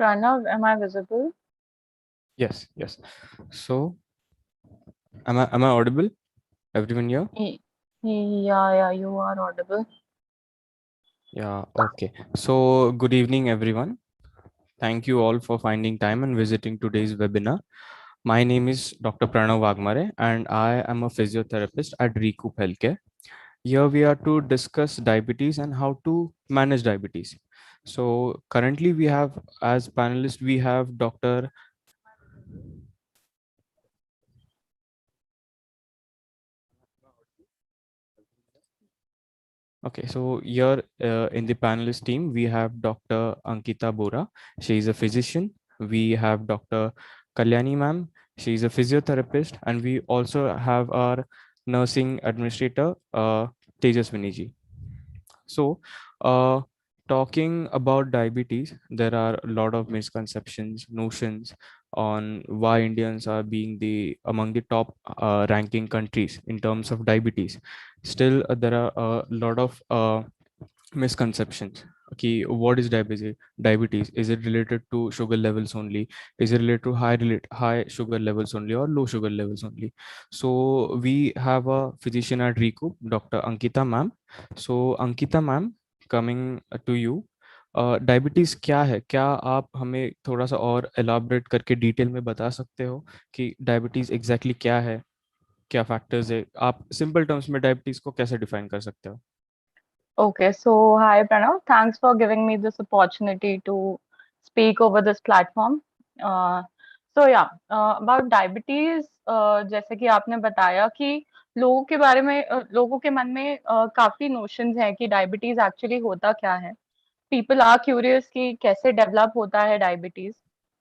Pranav, am I visible? Yes, yes. So, am I audible? Everyone here? Yeah, you are audible. Yeah, okay. So, good evening, everyone. Thank you all for finding time and visiting today's webinar. My name is Dr. Pranav Wagmare, and I am a physiotherapist at Recoup Healthcare. Here we are to discuss diabetes and how to manage diabetes. So, currently we have as panelists we have Dr. Okay, so here in the panelist team, we have Dr. Ankita Bora. She is a physician. We have Dr. Kalyani ma'am. She is a physiotherapist. And we also have our nursing administrator, Tejaswini ji. So, uh, talking about diabetes, there are a lot of misconceptions, notions on why Indians are being the among the top ranking countries in terms of diabetes. Still, there are a lot of misconceptions. Okay, what is diabetes? Diabetes, is it related to sugar levels only? Is it related to high sugar levels only or low sugar levels only? So we have a physician at Recoup, Dr. Ankita ma'am. So Ankita ma'am, coming to you, diabetes क्या है? क्या आप हमें थोड़ा सा और elaborate करके detail में बता सकते हो कि डायबिटीज एग्जैक्टली क्या है, क्या फैक्टर्स है? आप सिंपल टर्म्स में डायबिटीज को कैसे डिफाइन कर सकते हो? Okay, so hi Pranav. Thanks for giving me this opportunity to speak over this platform. Uh, about diabetes, जैसे कि आपने बताया कि लोगों के बारे में लोगों के मन में काफी नोशंस हैं कि डायबिटीज एक्चुअली होता क्या है. पीपल आर क्यूरियस कि कैसे डेवलप होता है डायबिटीज.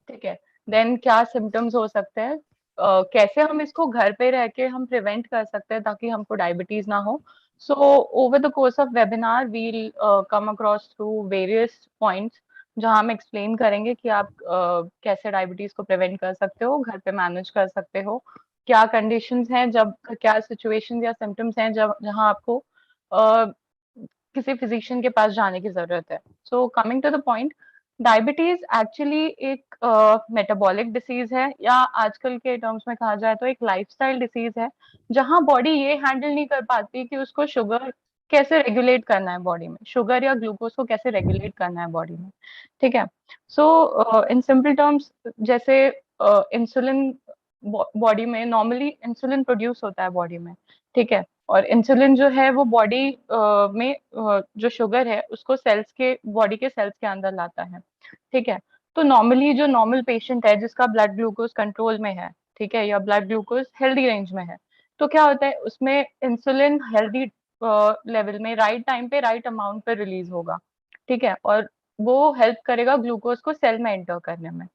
ठीक है. देन क्या सिम्टम्स हो सकते हैं, कैसे हम इसको घर पे रह के हम प्रिवेंट कर सकते हैं ताकि हमको डायबिटीज ना हो. So over the course of webinar will come across through various points जहां हम एक्सप्लेन करेंगे कि आप कैसे डायबिटीज को प्रिवेंट कर सकते हो, घर पे मैनेज कर सकते हो, क्या कंडीशंस हैं, जब क्या सिचुएशंस या सिम्टम्स हैं जब जहां आपको किसी फिजिशियन के पास जाने की जरूरत है. So coming to the point, diabetes actually एक मेटाबॉलिक डिसीज है, या आजकल के टर्म्स में कहा जाए तो एक लाइफस्टाइल डिसीज है, जहां बॉडी ये हैंडल नहीं कर पाती कि उसको शुगर कैसे रेगुलेट करना है बॉडी में, शुगर या ग्लूकोज को कैसे रेगुलेट करना है बॉडी में. ठीक है. सो इन सिंपल टर्म्स, जैसे इंसुलिन बॉडी में नॉर्मली इंसुलिन प्रोड्यूस होता है बॉडी में. ठीक है. और इंसुलिन जो है वो बॉडी में जो शुगर है उसको सेल्स के बॉडी के सेल्स के अंदर लाता है. ठीक है. तो नॉर्मली जो नॉर्मल पेशेंट है जिसका ब्लड ग्लूकोज कंट्रोल में है, ठीक है, या ब्लड ग्लूकोज हेल्दी रेंज में है, तो क्या होता है उसमें इंसुलिन हेल्दी लेवल में राइट टाइम पे राइट अमाउंट पे रिलीज होगा. ठीक है. और वो हेल्प करेगा ग्लूकोज को सेल में एंटर करने में.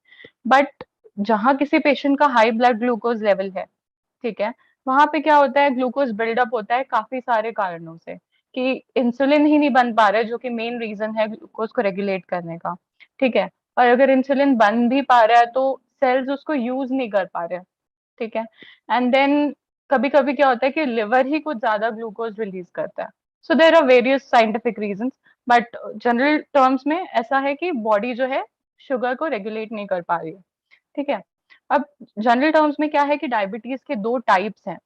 बट जहां किसी पेशेंट का हाई ब्लड ग्लूकोज लेवल है, ठीक है, वहां पे क्या होता है, ग्लूकोज बिल्डअप होता है काफी सारे कारणों से, कि इंसुलिन ही नहीं बन पा रहे जो कि मेन रीजन है ग्लूकोज को रेगुलेट करने का. ठीक है. और अगर इंसुलिन बन भी पा रहा है तो सेल्स उसको यूज नहीं कर पा रहे. ठीक है. एंड देन कभी कभी क्या होता है कि लिवर ही कुछ ज्यादा ग्लूकोज रिलीज करता है. So there are various scientific reason, but general terms में ऐसा है कि बॉडी जो है शुगर को रेगुलेट नहीं कर पा रही है. ठीक है. अब जनरल टर्म्स में क्या है कि डायबिटीज के दो टाइप्स हैं.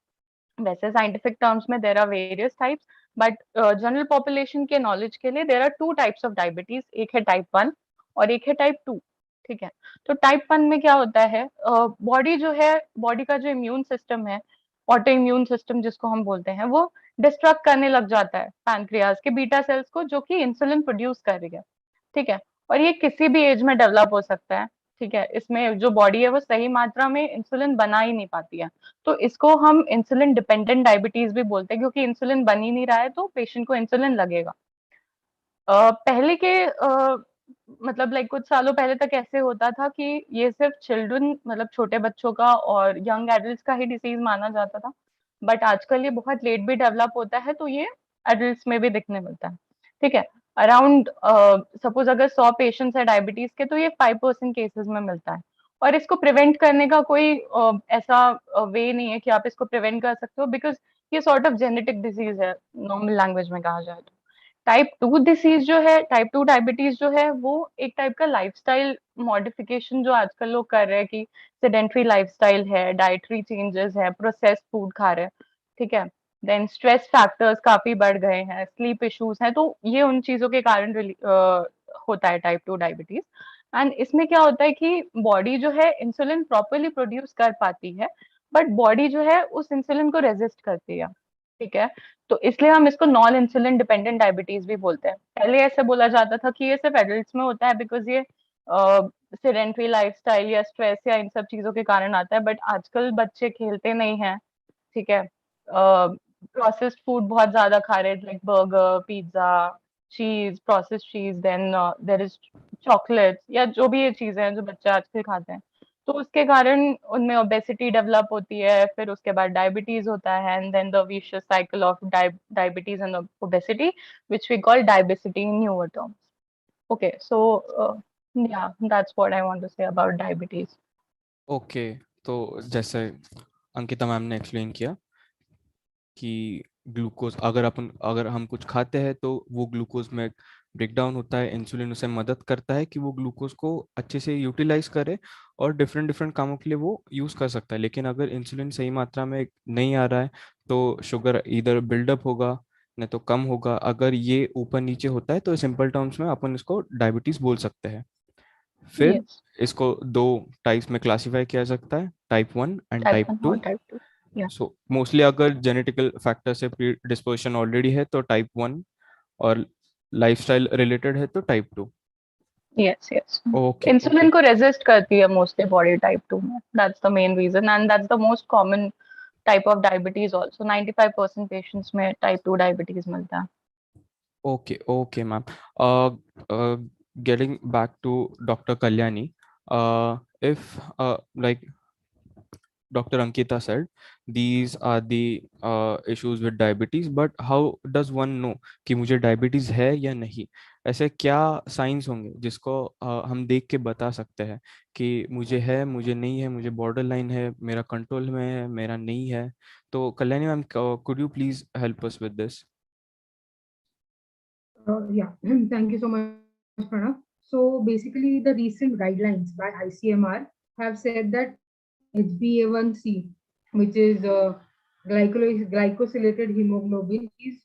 वैसे साइंटिफिक टर्म्स में there are various types, but general population के नॉलेज के लिए there are two types of diabetes, एक है टाइप 1 और एक है टाइप 2. ठीक है. तो टाइप 1 में क्या होता है, बॉडी जो है, बॉडी का जो इम्यून सिस्टम है, ऑटो इम्यून सिस्टम जिसको हम बोलते हैं, वो डिस्ट्रक्ट करने लग जाता है पैनक्रियाज के बीटा सेल्स को जो कि इंसुलिन प्रोड्यूस कर रही है. ठीक है. और ये किसी भी एज में डेवलप हो सकता है. ठीक है. इसमें जो बॉडी है वो सही मात्रा में इंसुलिन बना ही नहीं पाती है, तो इसको हम इंसुलिन डिपेंडेंट डायबिटीज भी बोलते हैं, क्योंकि इंसुलिन बन ही नहीं रहा है तो पेशेंट को इंसुलिन लगेगा. पहले के मतलब लाइक कुछ सालों पहले तक ऐसे होता था कि ये सिर्फ चिल्ड्रन मतलब छोटे बच्चों का और यंग एडल्ट्स का ही डिसीज माना जाता था. बट आजकल ये बहुत लेट भी डेवलप होता है तो ये एडल्ट्स में भी दिखने मिलता है. ठीक है. अराउंड सपोज अगर 100 पेशेंट्स है डायबिटीज के तो ये 5% केसेस में मिलता है. और इसको प्रिवेंट करने का कोई ऐसा वे नहीं है कि आप इसको प्रिवेंट कर सकते हो, बिकॉज ये सॉर्ट ऑफ जेनेटिक डिजीज है, नॉर्मल लैंग्वेज में कहा जाए तो. टाइप 2 डिसीज जो है, टाइप 2 डायबिटीज जो है, वो एक टाइप का लाइफस्टाइल मॉडिफिकेशन जो आजकल लोग कर रहे हैं, कि सेडेंटरी लाइफस्टाइल है, डाइटरी चेंजेस है, प्रोसेस्ड फूड खा रहे हैं, ठीक है। देन स्ट्रेस फैक्टर्स काफी बढ़ गए हैं, स्लीप इश्यूज हैं, तो ये उन चीजों के कारण होता है टाइप 2 डायबिटीज। एंड इसमें क्या होता है कि बॉडी जो है इंसुलिन प्रॉपरली प्रोड्यूस कर पाती है, बट बॉडी जो है उस इंसुलिन को रेजिस्ट करती है, ठीक है। तो इसलिए हम इसको नॉन इंसुलिन डिपेंडेंट डायबिटीज भी बोलते हैं। पहले ऐसे बोला जाता था कि ये सिर्फ एडल्ट्स में होता है, बिकॉज ये सेडेंटरी लाइफस्टाइल या स्ट्रेस या इन सब चीजों के कारण आता है, बट आजकल बच्चे खेलते नहीं हैं, ठीक है। प्रोसेस्ड फूड बहुत ज्यादा खा रहे हैं, लाइक बर्गर, पिज्जा, चीज, प्रोसेस्ड चीज, देन देर इज चॉकलेट, या जो भी ये चीजें हैं जो बच्चे आजकल खाते हैं, तो उसके कारण उनमें ओबेसिटी डेवलप होती है, फिर उसके बाद डायबिटीज होता है, and then the vicious cycle of diabetes and obesity, which we call diabesity in newer terms. Okay, so yeah, that's what I want to say about diabetes. Okay, तो जैसे Ankita ma'am ने एक्सप्लेन किया कि glucose, अगर हम कुछ खाते हैं तो वो ग्लूकोज में ब्रेक डाउन होता है, इंसुलिन उसे मदद करता है कि वो ग्लूकोज को अच्छे से यूटिलाइज करे और डिफरेंट डिफरेंट कामों के लिए वो यूज कर सकता है। लेकिन अगर इंसुलिन सही मात्रा में नहीं आ रहा है तो शुगर इधर बिल्डअप होगा, नहीं तो कम होगा। अगर ये ऊपर नीचे होता है तो सिंपल टर्म्स में अपन इसको डायबिटीज बोल सकते हैं। फिर Yes, इसको दो टाइप्स में क्लासिफाई किया जा सकता है, type 1 and type type 1 or 2। type 2. Yeah. So mostly अगर जेनेटिकल फैक्टर से प्री डिस्पोजिशन ऑलरेडी है तो टाइप 1, और लाइफस्टाइल रिलेटेड है तो type 2। Yes, yes. Okay okay. Insulin को रेजिस्ट करती है मोस्टली बॉडी टाइप 2 में, that's the main reason, and that's the most common type of diabetes also. 95% patients में टाइप 2 डायबिटीज मिलता है। Okay okay ma'am, getting back to Dr. Kalyani, if like Dr. Ankita said, these are the issues with diabetes, but how does one know कि मुझे diabetes है या नहीं? ऐसे क्या साइंस होंगे जिसको हम देख के बता सकते हैं कि मुझे है, मुझे नहीं है, मुझे बॉर्डर लाइन है, मेरा कंट्रोल में है, मेरा नहीं है? तो Kalyani ma'am, could you please help us with this? Yeah, thank you so much, Pranav. So basically, the recent guidelines by ICMR have said that HbA1c, which is glycosylated hemoglobin, is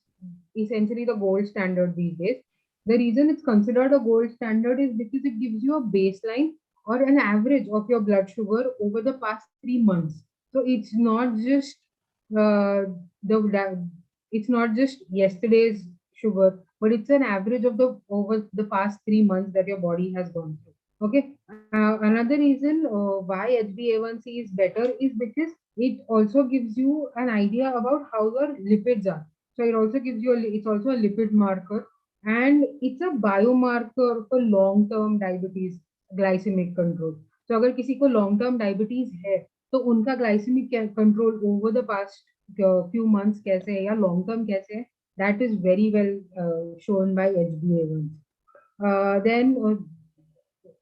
essentially the gold standard these days. The reason it's considered a gold standard is because it gives you a baseline or an average of your blood sugar over the past 3 months. So uh, it's not just yesterday's sugar, but it's an average of the over the past 3 months that your body has gone through. Okay. Another reason why HbA1c is better is because it also gives you an idea about how your lipids are. So it also gives you it's also a lipid marker, and it's a biomarker for long-term diabetes glycemic control. So अगर किसी को long term diabetes है तो उनका glycemic control over the past few months कैसे है या long term कैसे है, that is very well shown by HbA1. Then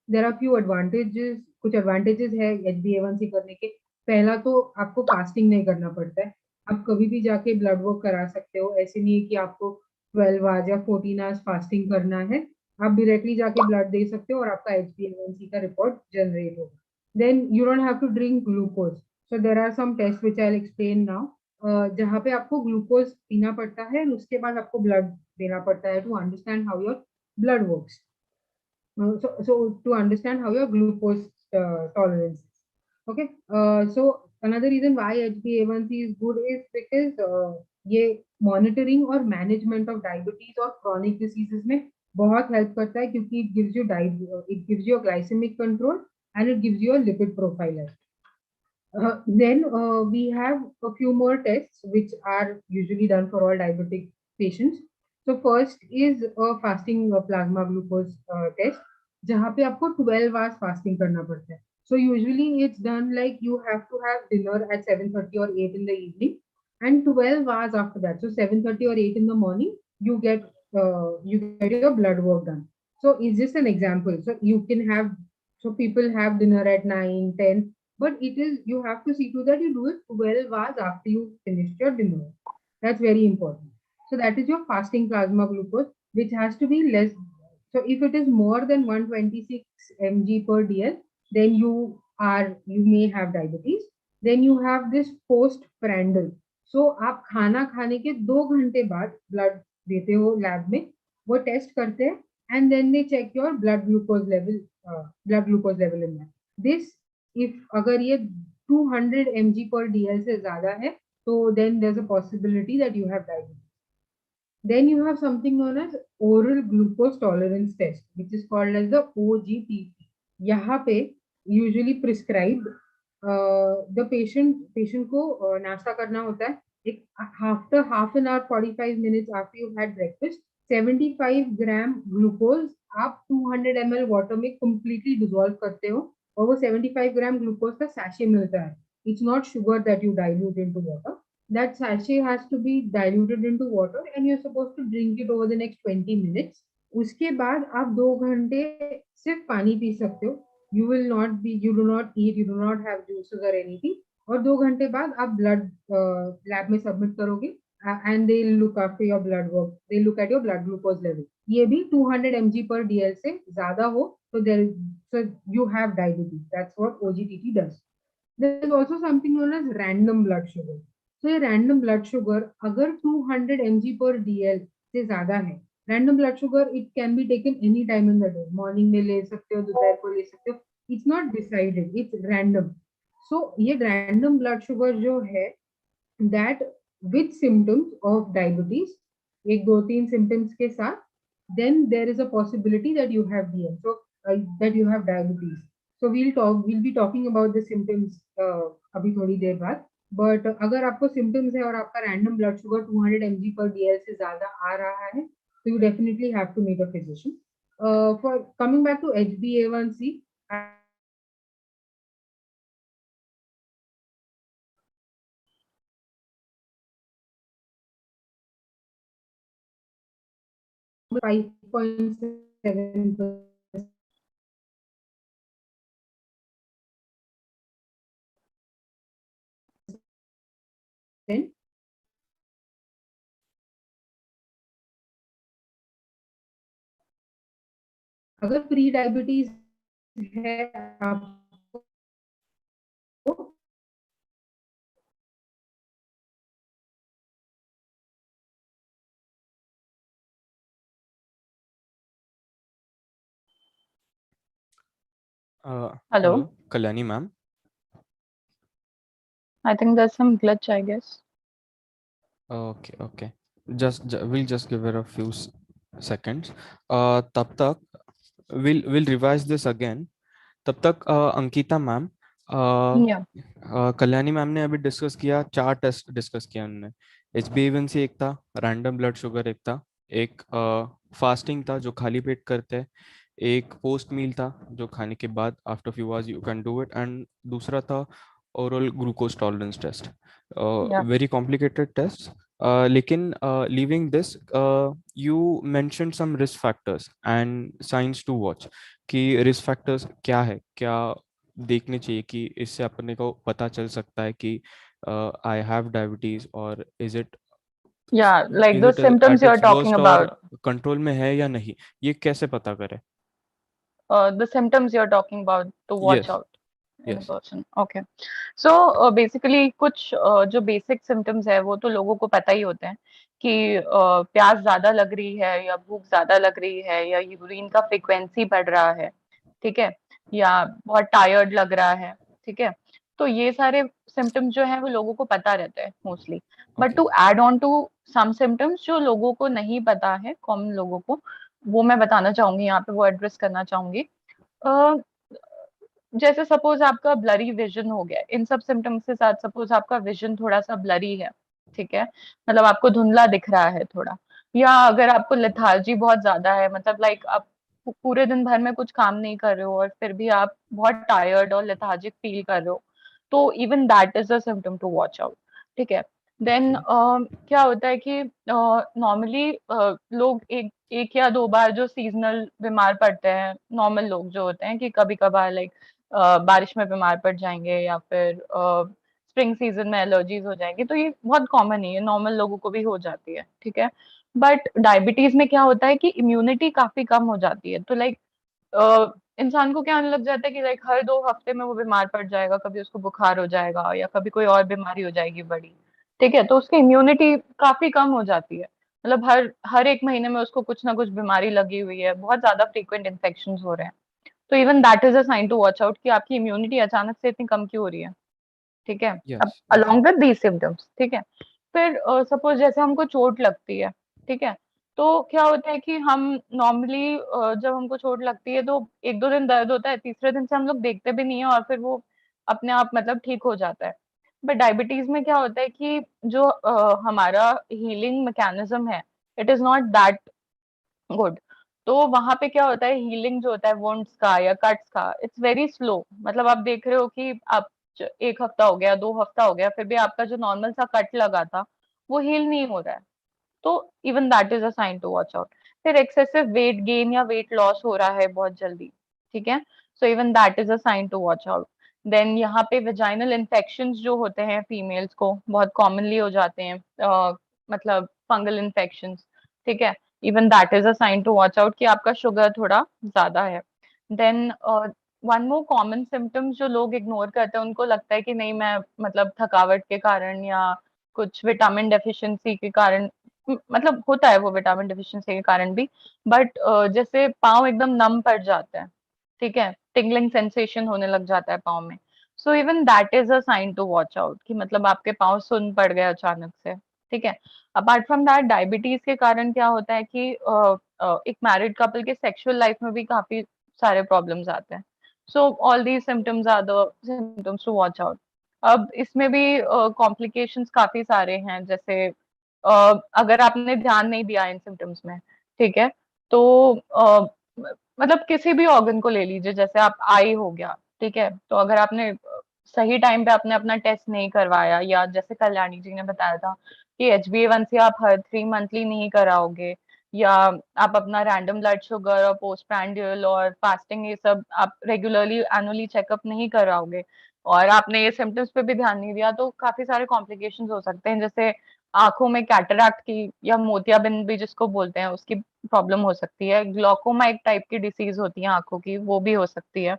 there are few advantages, कुछ advantages है HbA1c करने के। पहला तो आपको फास्टिंग नहीं करना पड़ता है, आप कभी भी जाके ब्लड वर्क करा सकते हो। ऐसे नहीं है कि आपको 12 आवर्स या 14 आवर्स फास्टिंग करना है, आप डायरेक्टली जाके ब्लड दे सकते हो और आपका HbA1c का रिपोर्ट जनरेट होगा। Then you don't have to drink glucose, so there are some test which I will explain now, जहाँ पे आपको ग्लूकोज पीना पड़ता है, उसके बाद आपको ब्लड देना पड़ता है to understand how your blood works. So to understand how your glucose tolerance is. Okay. So another reason why HbA1c is good is because ये monitoring और management of diabetes और chronic diseases में बहुत help करता है, क्योंकि it gives you a glycemic control and it gives you a lipid profile. Then we have a few more tests which are usually done for all diabetic patients. So first is a fasting plasma glucose test, जहाँ पे आपको 12 hours fasting करना पड़ता है. So usually it's done like you have to have dinner at 7:30 or 8 in the evening, and 12 hours after that, so 7:30 or 8 in the morning, you get your blood work done. So it's just an example. So you can have, so people have dinner at 9, 10, but it is, you have to see to that you do it 12 hours after you finished your dinner. That's very important. So that is your fasting plasma glucose. which has to be less. So if it is more than 126 mg per dl, then you may have diabetes. Then you have this postprandial. So आप खाना खाने के 2 घंटे बाद blood देते हो lab में, वो टेस्ट करते हैं, and then they check your blood glucose level in that. This, if अगर ये 200 mg per dl से ज्यादा है, so then there's a possibility that you have diabetes. Then you have something known as oral glucose tolerance test, which is called as the OGTT. यहाँ पे usually prescribed the patient को नाश्ता करना होता है. एक after half an hour 45 minutes after you've had breakfast, 75 gram glucose आप 200 ml water में completely dissolve करते हो, और वो 75 gram glucose का sachet मिलता है. It's not sugar that you dilute into water. That sachet has to be diluted into water and you're supposed to drink it over the next 20 minutes. उसके बाद आप 2 घंटे सिर्फ पानी पी सकते हो. You do not eat, you do not have juices or anything. और 2 घंटे बाद आप ब्लड लैब में सबमिट करोगे, and they look after your blood work. They look at your blood glucose level. ये भी 200 mg per dl से ज्यादा हो so you have diabetes. That's what OGTT does. There is also something known as random blood sugar. So ये random blood sugar अगर 200 mg per dl से ज्यादा है, random blood sugar it can be taken any time in the day. Morning में ले सकते हो, दोपहर को ले सकते हो. It's not decided, it's random. So ये random blood sugar जो है, that with symptoms of diabetes, एक दो तीन symptoms के साथ, then there is a possibility that you have DM. So that you have diabetes. So we'll be talking about the symptoms अभी थोड़ी देर बाद. But अगर आपको symptoms है और आपका random blood sugar 200 mg per dl से ज्यादा आ रहा है, so you definitely have to meet a physician. For coming back to HbA1c, five 5.7%. अगर प्री डायबिटीज है आपको, Hello. Kalyani ma'am. I think there's some glitch, I guess. Okay. We'll just give her a few seconds. तब तक we'll revise this again. तब तक Ankita ma'am, Yeah. Kalyani ma'am ने अभी discuss किया, 4 टेस्ट डिस्कस किया उन्होंने. HbA1c एक था, रैंडम ब्लड शुगर एक था, एक फास्टिंग था जो खाली पेट करते हैं, एक पोस्ट मील था जो खाने के बाद after few hours you can do it, and दूसरा था oral glucose tolerance test. Yeah. Very complicated test. लेकिन leaving this, you mention some risk factors and signs to watch. कि रिस्क फैक्टर्स क्या है, क्या देखने चाहिए कि इससे अपने को पता चल सकता है कि आई हैव डायबिटीज, और is it Yeah, like the symptoms at you're it's talking worst और about. कंट्रोल में है या नहीं, ये कैसे पता करें? The symptoms you're talking about to watch yes. out in a yes. person. Okay. So basically कुछ जो basic symptoms है वो तो लोगों को पता ही होते हैं कि प्यास ज्यादा लग रही है, या भूख ज्यादा लग रही है, या यूरिन का फ्रीक्वेंसी बढ़ रहा है, ठीक है, या बहुत टायर्ड लग रहा है, ठीक है. तो ये सारे सिम्टम्स जो है वो लोगों को पता रहता है mostly. But to add on to some symptoms जो लोगों को नहीं पता है, कॉमन लोगों को, वो मैं बताना चाहूंगी यहाँ पे, वो एड्रेस करना चाहूंगी. जैसे सपोज आपका ब्लरी विजन हो गया, इन सब सिम्टम्स के साथ सपोज आपका विजन थोड़ा सा ब्लरी है, ठीक है, मतलब आपको धुंधला दिख रहा है थोड़ा, या अगर आपको लेथार्जी बहुत ज्यादा है, मतलब लाइक आप पूरे दिन भर में कुछ काम नहीं कर रहे हो और फिर भी आप बहुत टायर्ड और लेथार्जिक फील कर रहे हो, तो even that is a symptom to watch out, ठीक है. देन क्या होता है कि नॉर्मली लोग एक या दो बार जो सीजनल बीमार पड़ते हैं, नॉर्मल लोग जो होते हैं कि कभी कभार लाइक बारिश में बीमार पड़ जाएंगे, या फिर स्प्रिंग सीजन में एलर्जीज हो जाएंगी, तो ये बहुत कॉमन है, ये नॉर्मल लोगों को भी हो जाती है, ठीक है। बट डायबिटीज में क्या होता है कि इम्यूनिटी काफी कम हो जाती है, तो लाइक इंसान को क्या होने लग जाता है कि लाइक हर 2 हफ्ते में वो बीमार पड़ जाएगा, कभी उसको बुखार हो जाएगा या कभी कोई और बीमारी हो जाएगी बड़ी, ठीक है। तो उसकी इम्यूनिटी काफी कम हो जाती है, मतलब हर हर 1 महीने में उसको कुछ ना कुछ बीमारी लगी हुई है, बहुत ज्यादा फ्रीक्वेंट इन्फेक्शन हो रहे हैं। तो even that is a sign to watch out कि आपकी इम्यूनिटी अचानक से इतनी कम क्यों हो रही है, ठीक है। अब Yes, yes. Along with these symptoms, ठीक है। फिर सपोज जैसे हमको चोट लगती है, ठीक है, तो क्या होता है कि हम नॉर्मली जब हमको चोट लगती है तो 1-2 दिन दर्द होता है, तीसरे दिन से हम लोग देखते भी नहीं है और फिर वो अपने आप मतलब ठीक हो जाता है। बट डायबिटीज में क्या होता है कि जो हमारा हीलिंग मैकेनिज्म है, it is not that good. तो वहां पे क्या होता है, हीलिंग जो होता है वुंड्स का या कट्स का, इट्स वेरी स्लो। मतलब आप देख रहे हो कि आप 1 हफ्ता हो गया, 2 हफ्ता हो गया, फिर भी आपका जो नॉर्मल सा कट लगा था वो हील नहीं हो रहा है। तो even that is a sign to watch out. फिर एक्सेसिव वेट गेन या वेट लॉस हो रहा है बहुत जल्दी, ठीक है, so even that is a sign to watch out. Then यहाँ पे वेजाइनल इन्फेक्शंस जो होते हैं फीमेल्स को बहुत कॉमनली हो जाते हैं, मतलब फंगल इन्फेक्शंस, ठीक है, even that is a sign to watch out कि आपका शुगर थोड़ा ज्यादा है। Then one more common symptoms जो लोग इग्नोर करते हैं, उनको लगता है कि नहीं मैं मतलब थकावट के कारण या कुछ विटामिन डेफिशिएंसी के कारण, मतलब होता है वो विटामिन डेफिशिएंसी के कारण भी, बट जैसे पाँव एकदम नम पड़ जाते हैं, ठीक है, टिंगलिंग सेंसेशन होने लग जाता है पाँव में। सो even that is a sign to watch out कि मतलब आपके पाँव सुन पड़ गए अचानक से, ठीक है। अपार्ट फ्रॉम दैट डायबिटीज के कारण क्या होता है कि एक मैरिड कपल के सेक्सुअल लाइफ में भी काफी सारे प्रॉब्लम्स आते हैं। So all these symptoms are the symptoms to watch out. अब इसमें भी कॉम्प्लिकेशंस काफी सारे हैं, जैसे अगर आपने ध्यान नहीं दिया इन सिम्टम्स में, ठीक है, तो मतलब किसी भी ऑर्गन को ले लीजिए, जैसे आप आई हो गया, ठीक है, तो अगर आपने सही टाइम पे आपने अपना टेस्ट नहीं करवाया, या जैसे कल्याणी जी ने बताया था कि HbA1c आप हर 3 मंथली नहीं कराओगे, या आप अपना रैंडम ब्लड शुगर और पोस्ट प्रैंडियल और फास्टिंग ये सब आप रेगुलरली एनुअली चेकअप नहीं कराओगे, और आपने ये सिम्टम्स पे भी ध्यान नहीं दिया, तो काफी सारे कॉम्प्लिकेशंस हो सकते हैं, जैसे आंखों में कैटरैक्ट की या मोतियाबिंद भी जिसको बोलते हैं उसकी प्रॉब्लम हो सकती है, ग्लूकोमा एक टाइप की डिसीज होती है आंखों की, वो भी हो सकती है,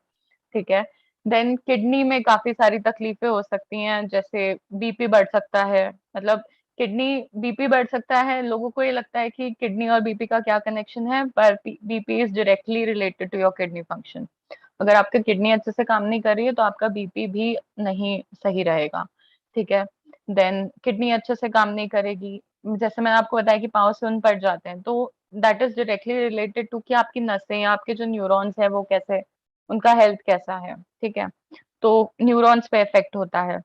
ठीक है। देन किडनी में काफी सारी तकलीफें हो सकती हैं, जैसे बीपी बढ़ सकता है, मतलब किडनी बीपी बढ़ सकता है, लोगों को ये लगता है कि किडनी और बीपी का क्या कनेक्शन है, पर BP is directly related to your kidney function. अगर आपका किडनी अच्छे से काम नहीं कर रही है तो आपका बीपी भी नहीं सही रहेगा, ठीक है। देन किडनी अच्छे से काम नहीं करेगी, जैसे मैंने आपको बताया कि पाँव सुन पड़ जाते हैं, तो that is directly related to कि आपकी नसें या आपके जो न्यूरॉन्स है वो कैसे, उनका हेल्थ कैसा है, ठीक है। तो न्यूरॉन्स पे इफेक्ट होता है।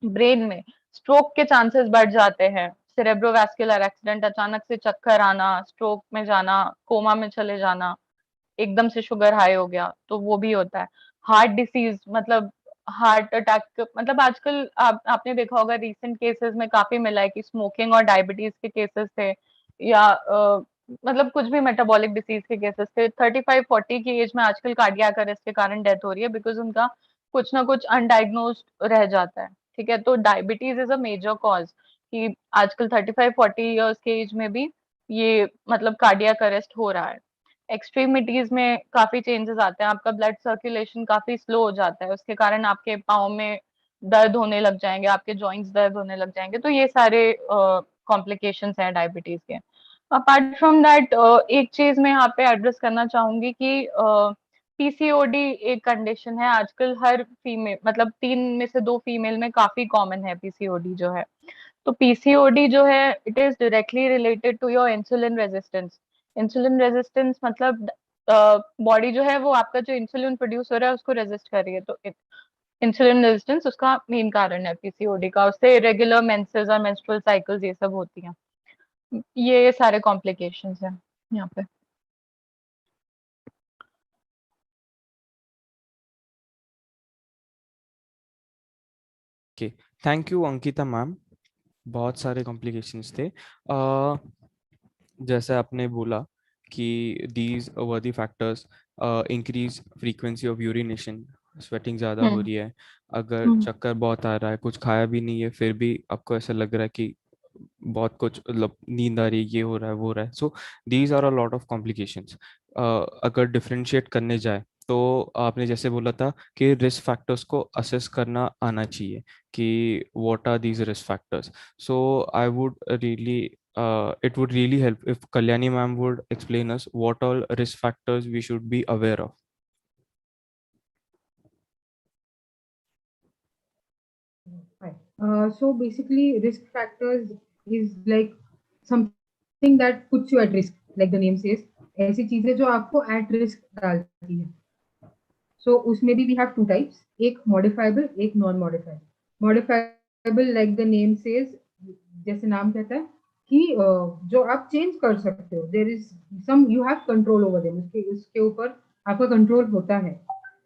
ब्रेन में स्ट्रोक के चांसेस बढ़ जाते हैं, सेरेब्रोवास्कुलर एक्सीडेंट, अचानक से चक्कर आना, स्ट्रोक में जाना, कोमा में चले जाना, एकदम से शुगर हाई हो गया, तो वो भी होता है। हार्ट डिसीज मतलब हार्ट अटैक, मतलब आजकल आपने देखा होगा रिसेंट केसेस में काफी मिला है कि स्मोकिंग और डायबिटीज के केसेस थे, या मतलब कुछ भी मेटाबॉलिक डिसीज के केसेस थे, 35-40 की एज में आजकल कार्डियक अरेस्ट के कारण डेथ हो रही है, बिकॉज उनका कुछ ना कुछ अनडायग्नोज्ड रह जाता है, ठीक है। तो diabetes is a major cause कि आजकल 35-40 ईयर्स के एज में भी ये मतलब कार्डियक अरेस्ट हो रहा है। एक्सट्रीमिटीज में काफी चेंजेस आते हैं, आपका ब्लड सर्कुलेशन काफी स्लो हो जाता है, उसके कारण आपके पाँव में दर्द होने लग जाएंगे, आपके जॉइंट्स दर्द होने लग जाएंगे, तो ये सारे कॉम्प्लिकेशंस हैं डायबिटीज के। अपार्ट फ्रॉम दैट एक चीज मैं यहाँ पे एड्रेस करना चाहूंगी कि पीसीओडी एक कंडीशन है, आजकल हर फीमेल मतलब 3 में से 2 फीमेल में काफी कॉमन है पीसीओडी जो है। तो पीसीओडी जो है it is directly related to your insulin resistance. Insulin resistance मतलब बॉडी जो है वो आपका जो इंसुलिन प्रोड्यूस हो रहा है उसको रेजिस्ट कर रही है, तो इंसुलिन रेजिस्टेंस उसका मेन कारण है पीसीओडी का, उससे इरेगुलर मेंसेस और मेंस्ट्रुअल साइकिल्स ये सब होती हैं, ये सारे कॉम्प्लिकेशंस हैं यहाँ पे। Okay, thank you Ankita ma'am. बहुत सारे कॉम्प्लिकेशंस थे। जैसे आपने बोला कि these were the factors, increase frequency of urination, sweating ज़्यादा हो रही है, अगर चक्कर बहुत आ रहा है, कुछ खाया भी नहीं है फिर भी आपको ऐसा लग रहा है कि बहुत कुछ मतलब नींद आ रही है, ये हो रहा है वो हो रहा है, so these are a lot of complications. अगर डिफरेंशिएट करने जाए तो आपने जैसे बोला था कि रिस्क फैक्टर्स को असेस करना आना चाहिए कि what are these risk factors. So I would really it would really help if Kalyani ma'am would explain us what all risk factors we should be aware of. Right. So basically, risk factors is like something that puts you at risk, like the name says. ऐसी चीजें जो आपको at risk डालती है. So उसमें भी we have two types, एक modifiable, एक non-modifiable. Modifiable, like the name says, जैसे नाम कहता है कि जो आप चेंज कर सकते हो. There is some you have control over them. उसके ऊपर आपका कंट्रोल होता है.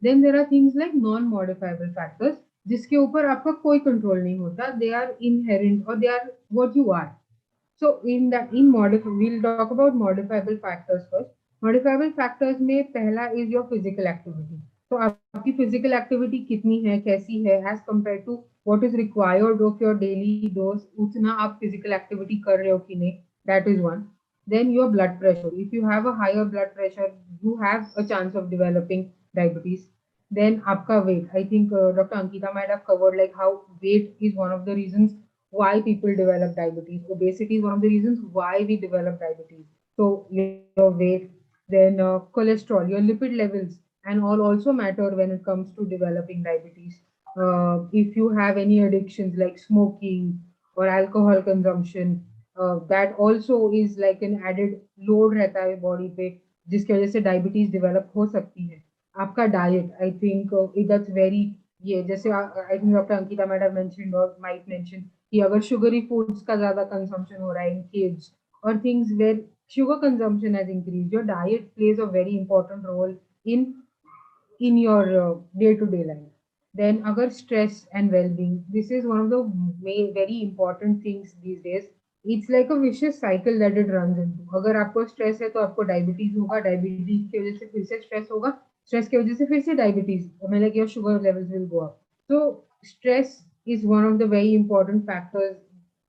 Then there are things like non-modifiable factors, जिसके ऊपर आपका कोई कंट्रोल नहीं होता. They are inherent or they are what you are. So we'll talk about modifiable factors first. Modifiable factors में पहला is your physical activity. तो आपकी physical activity कितनी है, कैसी है, as compared to what is required of your daily dose, उतना आप physical activity कर रहे हो कि नहीं, that is one. Then your blood pressure. If you have a higher blood pressure, you have a chance of developing diabetes. Then आपका weight. I think Dr. Ankita might have covered like how weight is one of the reasons why people develop diabetes. Obesity is one of the reasons why we develop diabetes. So your weight, then cholesterol, your lipid levels, and all also matter when it comes to developing diabetes. If you have any addictions like smoking or alcohol consumption, that also is like an added load रहता है body पे, जिसकी वजह से diabetes develop हो सकती है. आपका diet, I think that's very, ये जैसे I think Dr. Ankita might have mentioned or might mention कि अगर शुगरी फूड्स का ज्यादा कंजम्पशन हो रहा है इन किड्स और things where sugar consumption has increased, your diet plays a very important role in your day to day life. Then agar stress and well being, this is one of the very important things these days. It's like a vicious cycle that it runs into. अगर आपको stress है तो आपको diabetes होगा, diabetes की वजह से फिर से स्ट्रेस होगा, स्ट्रेस की वजह से फिर से डायबिटीज, मतलब your sugar levels will go up. So stress is one of the very important factors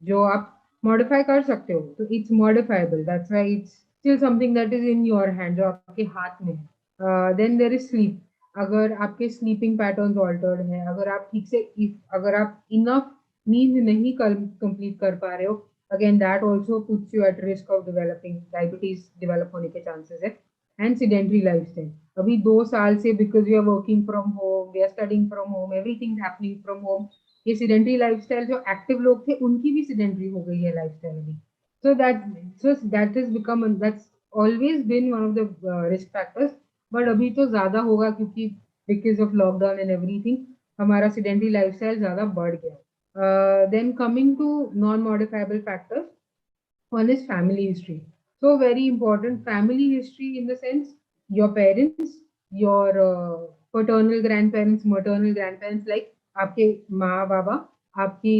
जो आप modify कर सकते हो. तो it's modifiable. That's why it's still something that is in your hand, जो आपके हाथ में है. Then there is sleep. अगर आपके sleeping patterns altered हैं, अगर आप ठीक से अगर आप enough नींद नहीं complete कर पा रहे हो, again that also puts you at risk of developing diabetes, develop होने के chances है. And sedentary lifestyle. अभी 2 साल से because we are working from home, we are studying from home, everything happening from home. ये sedentary lifestyle जो active लोग थे उनकी भी sedentary हो गई है lifestyle अभी. So that has become, that's always been one of the risk factors. But अभी तो ज़्यादा होगा क्योंकि because of lockdown and everything हमारा sedentary lifestyle ज़्यादा बढ़ गया. Then coming to non-modifiable factors, one is family history. So very important, family history in the sense your parents, your paternal grandparents, maternal grandparents, like आपके माँ बाबा, आपकी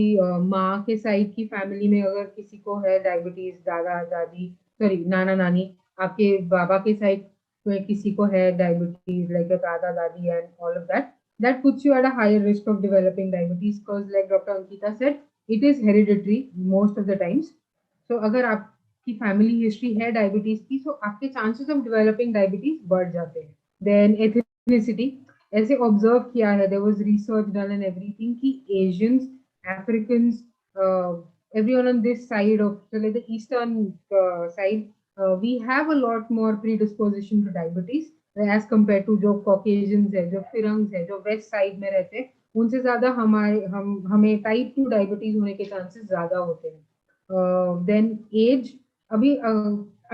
माँ के side की फैमिली में अगर किसी को है डायबिटीज, दादा दादी, सॉरी नाना नानी, आपके बाबा के साइड में किसी को है डायबिटीज, लाइक दादा दादी and all of that, that puts you at a higher risk of developing diabetes because like Dr. Ankita said, it is hereditary most of the times. तो अगर आपकी फैमिली हिस्ट्री है डायबिटीज की तो आपके chances of developing diabetes बढ़ जाते हैं. देन एथनिसिटी, ऐसे ऑब्जर्व किया है, there was research done and everything कि Asians, Africans, everyone on this side of, so like the eastern side, we have a lot more predisposition to diabetes as compared to जो Caucasians है, जो फिरंग्स है, जो west side में रहते हैं, उनसे ज्यादा हमें टाइप 2 डायबिटीज होने के चांसेस ज्यादा होते हैं. Then age, अभी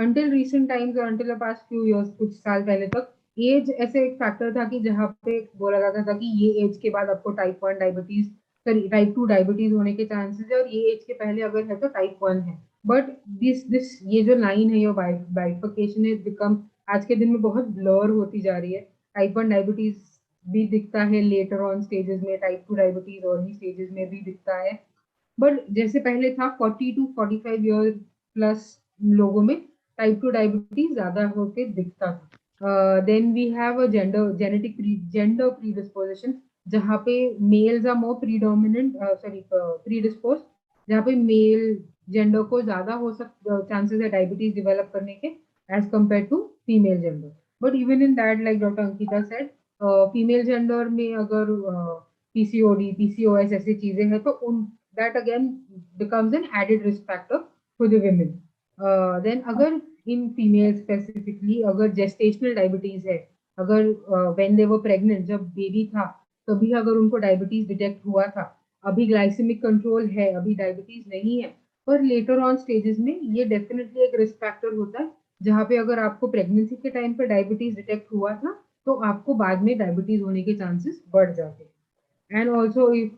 until recent times or until the past few years, कुछ साल पहले तक एज ऐसे एक फैक्टर था कि जहाँ पे बोला जाता था कि ये एज के बाद आपको type 1 diabetes, sorry type 2 diabetes होने के चांसेस है, और ये एज के पहले अगर है तो टाइप 1 है. बट दिस ये जो लाइन है, ये बाइफर्केशन है बिकम आज के दिन में बहुत ब्लर होती जा रही है. टाइप 1 डायबिटीज भी दिखता है लेटर ऑन स्टेजेस में, टाइप 2 डायबिटीज अर्ली स्टेजेस में भी दिखता है. बट जैसे पहले था 40 to 45 ईयर प्लस लोगों में टाइप 2 डायबिटीज ज्यादा होके दिखता था. Then we have a gender predisposition, जहाँ पे males are more predominant, predisposed, जहाँ पे male gender को ज़्यादा हो chances है diabetes develop करने के as compared to female gender. But even in that, like Dr. Ankita said, female gender में अगर PCOD, PCOS ऐसी चीजें हैं तो that again becomes an added risk factor for the women. Then अगर in female specifically अगर gestational diabetes है, अगर when they were pregnant, जब बेबी था तभी अगर उनको डायबिटीज डिटेक्ट हुआ था, अभी ग्लाइसेमिक कंट्रोल है, अभी डायबिटीज नहीं है, पर लेटर ऑन स्टेजेस में ये डेफिनेटली एक रिस्क फैक्टर होता है, जहाँ पे अगर आपको प्रेगनेंसी के टाइम पे डायबिटीज डिटेक्ट हुआ था तो आपको बाद में डायबिटीज होने के चांसेस बढ़ जाते हैं. And also if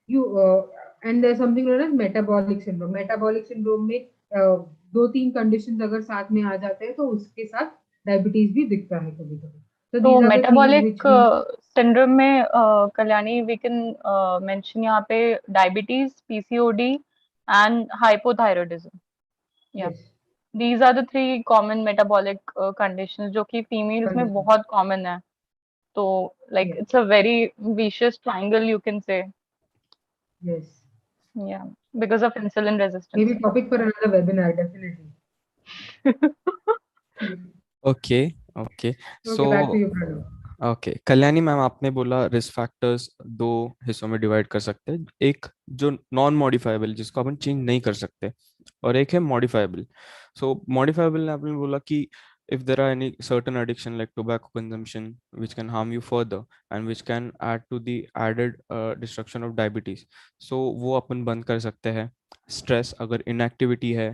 you and there's something known as metabolic syndrome. Metabolic syndrome में दो तीन कंडीशंस अगर साथ में आ जाते हैं तो उसके साथ डायबिटीज भी दिखता है कभी कभी. So तो these are the things metabolic which we syndrome में कल्याणी वी कैन मेंशन यहाँ पे डायबिटीज, पीसीओडी एंड हाइपोथायरॉयडिज्म. या yes these are the three common metabolic conditions जो कि फीमेल्स में conditions. बहुत कॉमन है. तो like Yes, it's a very vicious triangle you can say. yes. या because of insulin resistance. Maybe topic for another webinar, definitely. Okay okay. Okay, back to so you, Pranav. Okay, Kalyani ma'am, आपने बोला risk factors दो हिस्सों में divide कर सकते हैं. एक जो नॉन मॉडिफाइबल, जिसको अपन चेंज नहीं कर सकते, और एक है मॉडिफाइबल. सो मॉडिफाइबल ने आपने बोला कि if there are any certain addiction like tobacco consumption which can harm you further and which can add to the added destruction of diabetes, so वो अपन बंद कर सकते हैं. स्ट्रेस, अगर इनएक्टिविटी है,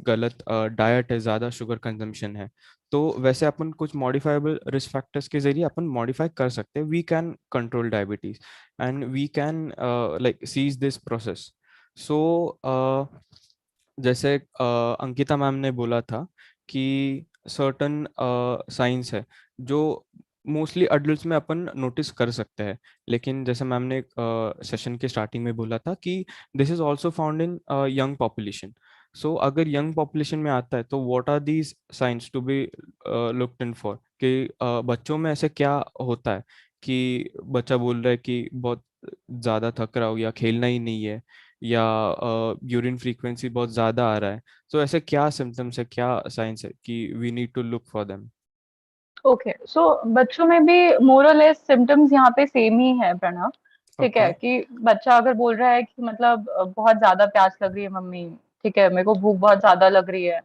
गलत डाइट है, ज़्यादा शुगर कंजम्पशन है, तो वैसे अपन कुछ मॉडिफाइबल रिस्क फैक्टर्स के जरिए अपन मॉडिफाई कर सकते हैं. We can control diabetes and we can like cease this process. So जैसे अंकिता मैम ने बोला था कि सर्टन साइंस है जो मोस्टली अडल्ट्स में अपन नोटिस कर सकते हैं, लेकिन जैसे मैम ने सेशन के स्टार्टिंग में बोला था कि this is also found in young population. So अगर यंग पॉपुलेशन में आता है तो what are these signs to be looked in for, कि बच्चों में ऐसे क्या होता है कि बच्चा बोल रहा है कि बहुत ज़्यादा थक रहा हो, या खेलना ही नहीं है, या यूरिन फ्रीक्वेंसी बहुत ज़्यादा आ रहा है. तो ऐसे क्या सिम्टम्स है, क्या साइंस है कि we need to look for them. Okay, so बच्चों में भी मोर और लेस सिम्टम्स यहाँ पे सेम ही है प्रणव. ठीक ओके है कि बच्चा अगर बोल रहा है कि मतलब बहुत ज्यादा प्यास लग रही है मम्मी, ठीक है, मेरे को भूख बहुत ज्यादा लग रही है,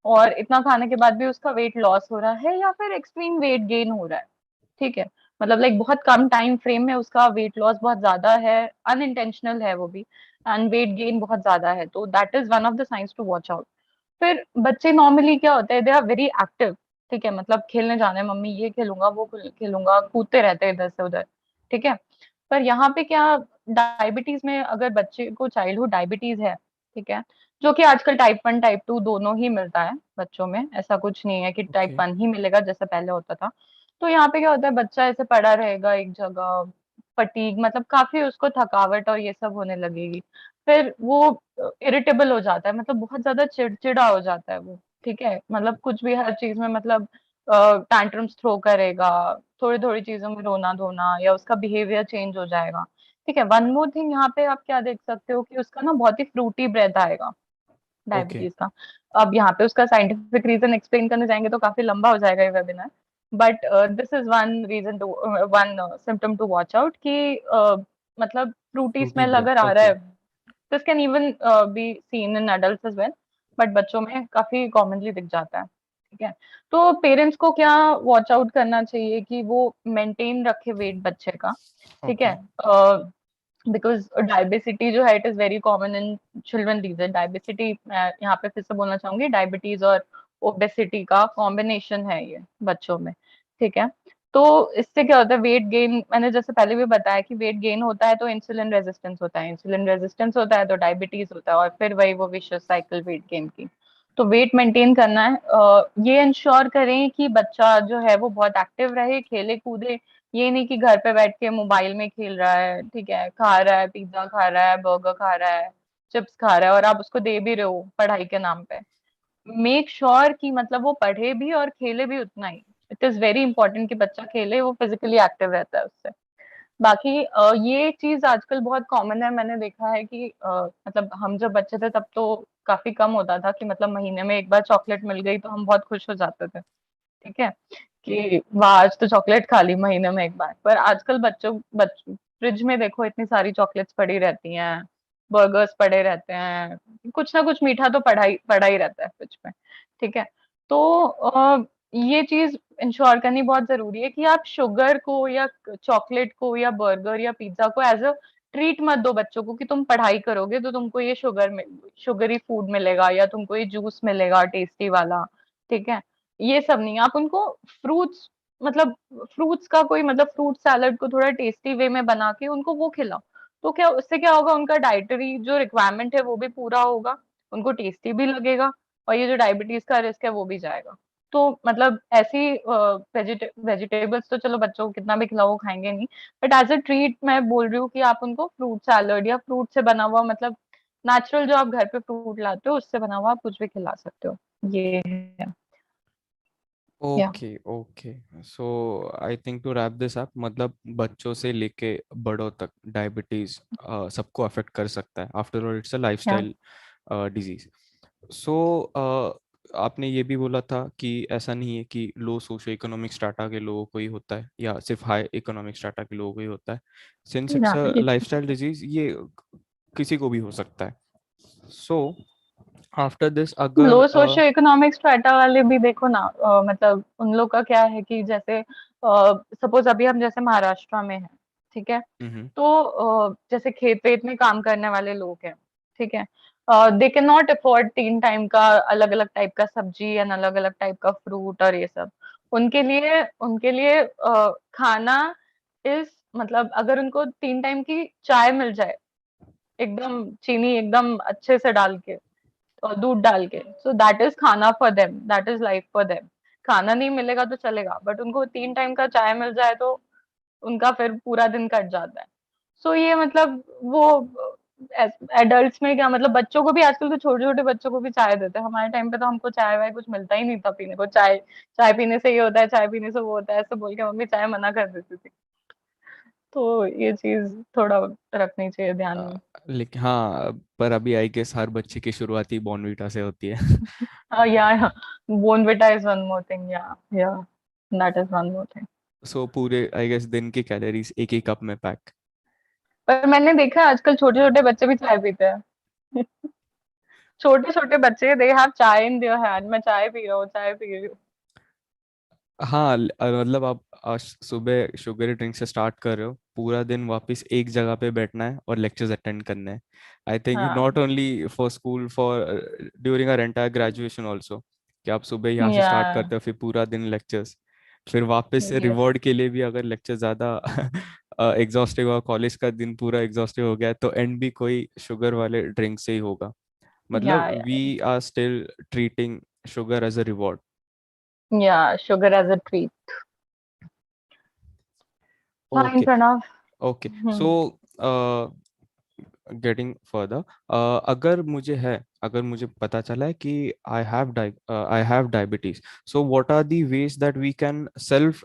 और इतना खाने के बाद भी उसका वेट लॉस हो रहा है या फिर एक्सट्रीम वेट गेन हो रहा है. ठीक है, मतलब लाइक बहुत कम टाइम फ्रेम में उसका वेट लॉस बहुत ज्यादा है, अनइंटेंशनल है वो भी, एंड वेट गेन बहुत ज्यादा है, तो that is one of the signs to watch out. फिर बच्चे नॉर्मली क्या होता है, दे आर वेरी एक्टिव. ठीक है, मतलब खेलने जाना है मम्मी, ये खेलूंगा वो खेलूंगा, कूदते रहते हैं इधर से उधर. ठीक है, पर यहाँ पे क्या, डायबिटीज में अगर बच्चे को चाइल्डहुड डायबिटीज है, ठीक है, जो कि आजकल टाइप 1 टाइप 2 दोनों ही मिलता है बच्चों में, ऐसा कुछ नहीं है कि ओके टाइप 1 ही मिलेगा जैसे पहले होता था. तो यहाँ पे क्या होता है, बच्चा ऐसे पड़ा रहेगा एक जगह, फटीग, मतलब काफी उसको थकावट और ये सब होने लगेगी. फिर वो इरिटेबल हो जाता है, मतलब बहुत ज्यादा चिड़चिड़ा हो जाता है वो. ठीक है, मतलब कुछ भी हर चीज में मतलब टैंट्रम्स थ्रो करेगा, थोड़ी थोड़ी चीजों में रोना धोना, या उसका बिहेवियर चेंज हो जाएगा. ठीक है, वन मोर थिंग यहाँ पे आप क्या देख सकते हो कि उसका ना बहुत ही फ्रूटी ब्रेथ आएगा ओके डायबिटीज का. अब यहाँ पे उसका साइंटिफिक रीजन एक्सप्लेन करने जाएंगे तो काफी लंबा हो जाएगा ये webinar. But this is one reason to, one symptom to watch out कि मतलब फ्रूटी फ्रूटी स्मेल अगर ब्रेथ. आ रहा ओके है. This can even be seen in adults as well, but बच्चों में काफी कॉमनली दिख जाता है. ठीक है, तो पेरेंट्स को क्या वॉच आउट करना चाहिए कि वो मेंटेन रखे वेट बच्चे का. ठीक ओके है, बिकॉज डायबिसिटी जो है it is very common in children region. Diabesity, मैं यहाँ पे फिर से बोलना चाहूंगी, डायबिटीज और ओबेसिटी का कॉम्बिनेशन है ये बच्चों में. ठीक है, तो इससे क्या होता है, वेट गेन, मैंने जैसे पहले भी बताया कि वेट गेन होता है तो इंसुलिन रेजिस्टेंस होता है, इंसुलिन रेजिस्टेंस होता है तो डायबिटीज होता है, और फिर वही वो विशियस साइकिल वेट गेन की. तो वेट मेंटेन करना है, ये इंश्योर करें कि बच्चा जो है वो बहुत एक्टिव रहे, खेले कूदे. ये नहीं कि घर पे बैठ के मोबाइल में खेल रहा है, ठीक है, खा रहा है, पिज्जा खा रहा है, बर्गर खा रहा है, चिप्स खा रहा है, और आप उसको दे भी रहे हो पढ़ाई के नाम पे. मेक श्योर कि मतलब वो पढ़े भी और खेले भी उतना ही। इट इज वेरी इंपॉर्टेंट कि बच्चा खेले, वो फिजिकली एक्टिव रहता है उससे। बाकी ये चीज आजकल बहुत कॉमन है, मैंने देखा है कि मतलब हम जब बच्चे थे तब तो काफी कम होता था कि मतलब महीने में एक बार चॉकलेट मिल गई तो हम बहुत खुश हो जाते थे, ठीक है, कि वाह आज तो चॉकलेट खा ली महीने में एक बार। पर आजकल फ्रिज में देखो इतनी सारी चॉकलेट्स पड़ी रहती हैं, बर्गर्स पड़े रहते हैं, कुछ ना कुछ मीठा तो पड़ा ही रहता है फ्रिज में, ठीक है। तो ये चीज इंश्योर करनी बहुत जरूरी है कि आप शुगर को या चॉकलेट को या बर्गर या पिज्जा को एज अ ट्रीट मत दो बच्चों को कि तुम पढ़ाई करोगे तो तुमको ये शुगरी फूड मिलेगा या तुमको ये जूस मिलेगा टेस्टी वाला, ठीक है। ये सब नहीं, आप उनको फ्रूट्स, मतलब फ्रूट्स का कोई मतलब फ्रूट सैलड को थोड़ा टेस्टी वे में बना के उनको वो खिलाओ। तो क्या उससे क्या होगा, उनका डाइटरी जो रिक्वायरमेंट है वो भी पूरा होगा, उनको टेस्टी भी लगेगा, और ये जो डायबिटीज का रिस्क है वो भी जाएगा। तो मतलब ऐसी वेजिटेबल्स तो चलो बच्चों को कितना भी खिलाओ वो खाएंगे नहीं, बट एज अ ट्रीट मैं बोल रही हूँ कि आप उनको फ्रूट सैलड या फ्रूट से बना हुआ, मतलब नेचुरल जो आप घर पे फ्रूट लाते हो उससे बना हुआ आप कुछ भी खिला सकते हो। ये है। या okay okay, so I think to wrap this up, मतलब बच्चों से लेके बड़ों तक डायबिटीज सबको अफेक्ट कर सकता है। आफ्टर ऑल इट्स अ या लाइफस्टाइल डिजीज। सो आपने ये भी बोला था कि ऐसा नहीं है कि लो सोशो इकोनॉमिक स्टाटा के लोगों को ही होता है या सिर्फ हाई इकोनॉमिक स्टाटा के लोगों को ही होता है। सिंस इट्स या अ ये लाइफस्टाइल डिजीज, ये किसी को भी हो सकता है। सो आफ्टर दिस अगर लो सोशियो इकोनॉमिक स्ट्रेटा वाले भी देखो ना, मतलब उन लोग का क्या है कि जैसे सपोज अभी हम जैसे महाराष्ट्र में हैं, ठीक है। हम्म तो जैसे खेत वेत में काम करने वाले लोग हैं, ठीक है, they can not afford 3 time का अलग अलग टाइप का सब्जी एंड अलग अलग टाइप का फ्रूट और ये सब। उनके लिए खाना इज, मतलब अगर उनको 3 टाइम की चाय मिल जाए, एकदम चीनी एकदम अच्छे से डाल के और दूध डाल के, सो दैट इज खाना for them, that is life for them. खाना नहीं मिलेगा तो चलेगा, बट उनको 3 टाइम का चाय मिल जाए तो उनका फिर पूरा दिन कट जाता है। सो ये मतलब वो एडल्ट्स में क्या, मतलब बच्चों को भी आजकल तो छोटे छोटे बच्चों को भी चाय देते हैं। हमारे टाइम पे तो हमको चाय वाय कुछ मिलता ही नहीं था पीने को, चाय चाय पीने से ये होता है, चाय पीने से वो होता है, ऐसे बोल के मम्मी चाय मना कर देती थी। तो ये चीज थोड़ा रखनी चाहिए ध्यान में। लेकिन हाँ, पर अभी आई गेस हर बच्चे की शुरुआती बॉर्नवीटा से होती है। Yeah, Bournvita is one more thing. Yeah, yeah, that is one more thing. सो पूरे आई गेस दिन की कैलोरीज एक ही कप में पैक। पर मैंने देखा है आजकल छोटे छोटे बच्चे भी चाय पीते हैं। छोटे छोटे बच्चे, दे हैव चाय इन देयर हैंड, मैं चाय पी रहा हूँ, चाय पी रही हूँ। हाँ, मतलब आप आज सुबह शुगर ड्रिंक से स्टार्ट कर रहे हो, पूरा दिन वापस एक जगह पे बैठना है और लेक्चर्स अटेंड करने हैं। आई थिंक हाँ, not only for school, for during our entire graduation also, कि आप सुबह यहाँ से या स्टार्ट करते हो फिर पूरा दिन लेक्चर्स, फिर वापस से यस, रिवॉर्ड के लिए भी अगर लेक्चर ज़्यादा एग्जॉस्टिव हुआ, कॉलेज का दिन पूरा एग्जॉस्टिव हो गया, तो एंड भी कोई शुगर वाले ड्रिंक से ही होगा। मतलब we are still treating sugar as a reward. या sugar as a treat. Fine okay Pranav. Okay, so getting further, अगर मुझे पता चला है कि I have diabetes, so what are the ways that we can self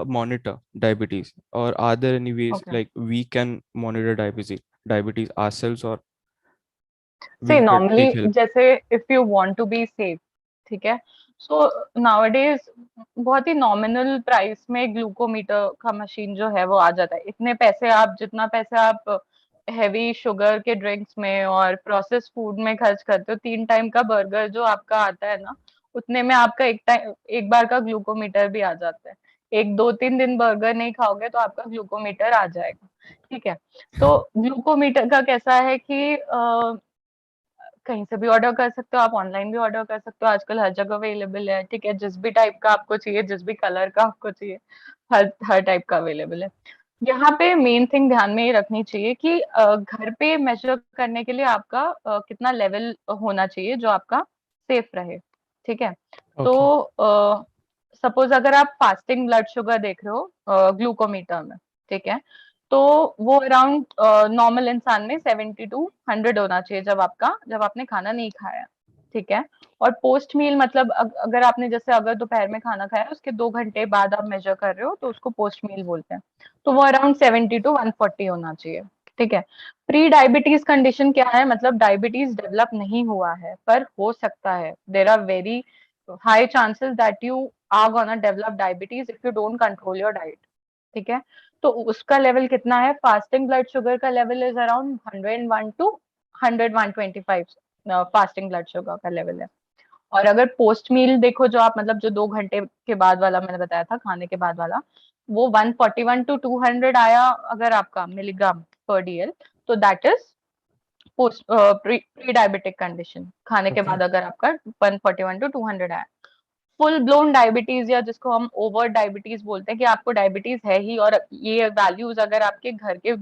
monitor diabetes, और are there any ways okay, like we can monitor diabetes ourselves, or we see should normally take help? जैसे if you want to be safe, ठीक है, सो nowadays बहुत ही nominal price में glucometer का machine जो है वो आ जाता है। इतने पैसे आप, जितना पैसे आप हैवी शुगर के ड्रिंक्स में और प्रोसेस फूड में खर्च करते हो, 3 टाइम का बर्गर जो आपका आता है ना, उतने में आपका एक बार का ग्लूकोमीटर भी आ जाता है। एक 2-3 दिन बर्गर नहीं खाओगे तो आपका ग्लूकोमीटर आ जाएगा, ठीक है। तो ग्लूकोमीटर का कैसा है कि कहीं से भी ऑर्डर कर सकते हो आप, ऑनलाइन भी ऑर्डर कर सकते हो, आजकल हर जगह अवेलेबल है, ठीक है। जिस भी टाइप का आपको चाहिए, जिस भी कलर का आपको चाहिए, हर हर टाइप का अवेलेबल है। यहाँ पे मेन थिंग ध्यान में ये रखनी चाहिए कि घर पे मेजर करने के लिए आपका कितना लेवल होना चाहिए जो आपका सेफ रहे, ठीक है। तो Okay. सपोज अगर आप फास्टिंग ब्लड शुगर देख रहे हो ग्लूकोमीटर में, ठीक है, तो वो अराउंड नॉर्मल इंसान में 70 to 100 होना चाहिए जब आपने खाना नहीं खाया, ठीक है। और पोस्ट मील मतलब अगर आपने जैसे अगर दोपहर में खाना खाया उसके 2 घंटे बाद आप मेजर कर रहे हो तो उसको पोस्ट मील बोलते हैं। तो वो अराउंड 70 to 140 होना चाहिए। ठीक है। प्री डायबिटीज कंडीशन क्या है, मतलब डायबिटीज डेवलप नहीं हुआ है पर हो सकता है, there are very high chances that you are gonna develop diabetes if you don't control your diet. ठीक है। तो उसका लेवल कितना है, फास्टिंग ब्लड शुगर का level is around 101 to 100-125 fasting blood sugar का लेवल है। और अगर पोस्ट मील देखो जो आप मतलब जो 2 घंटे के बाद वाला मैंने बताया था खाने के बाद वाला, वो 141 to 200 आया अगर आपका मिलीग्राम पर डीएल, तो that is post pre diabetic condition. खाने के Okay. बाद अगर आपका 141 to 200 आया, फुल ब्लोन डायबिटीज या जिसको हम ओवर डायबिटीज बोलते हैं कि आपको डायबिटीज है ही और ये वैल्यूज अगर आपके घर के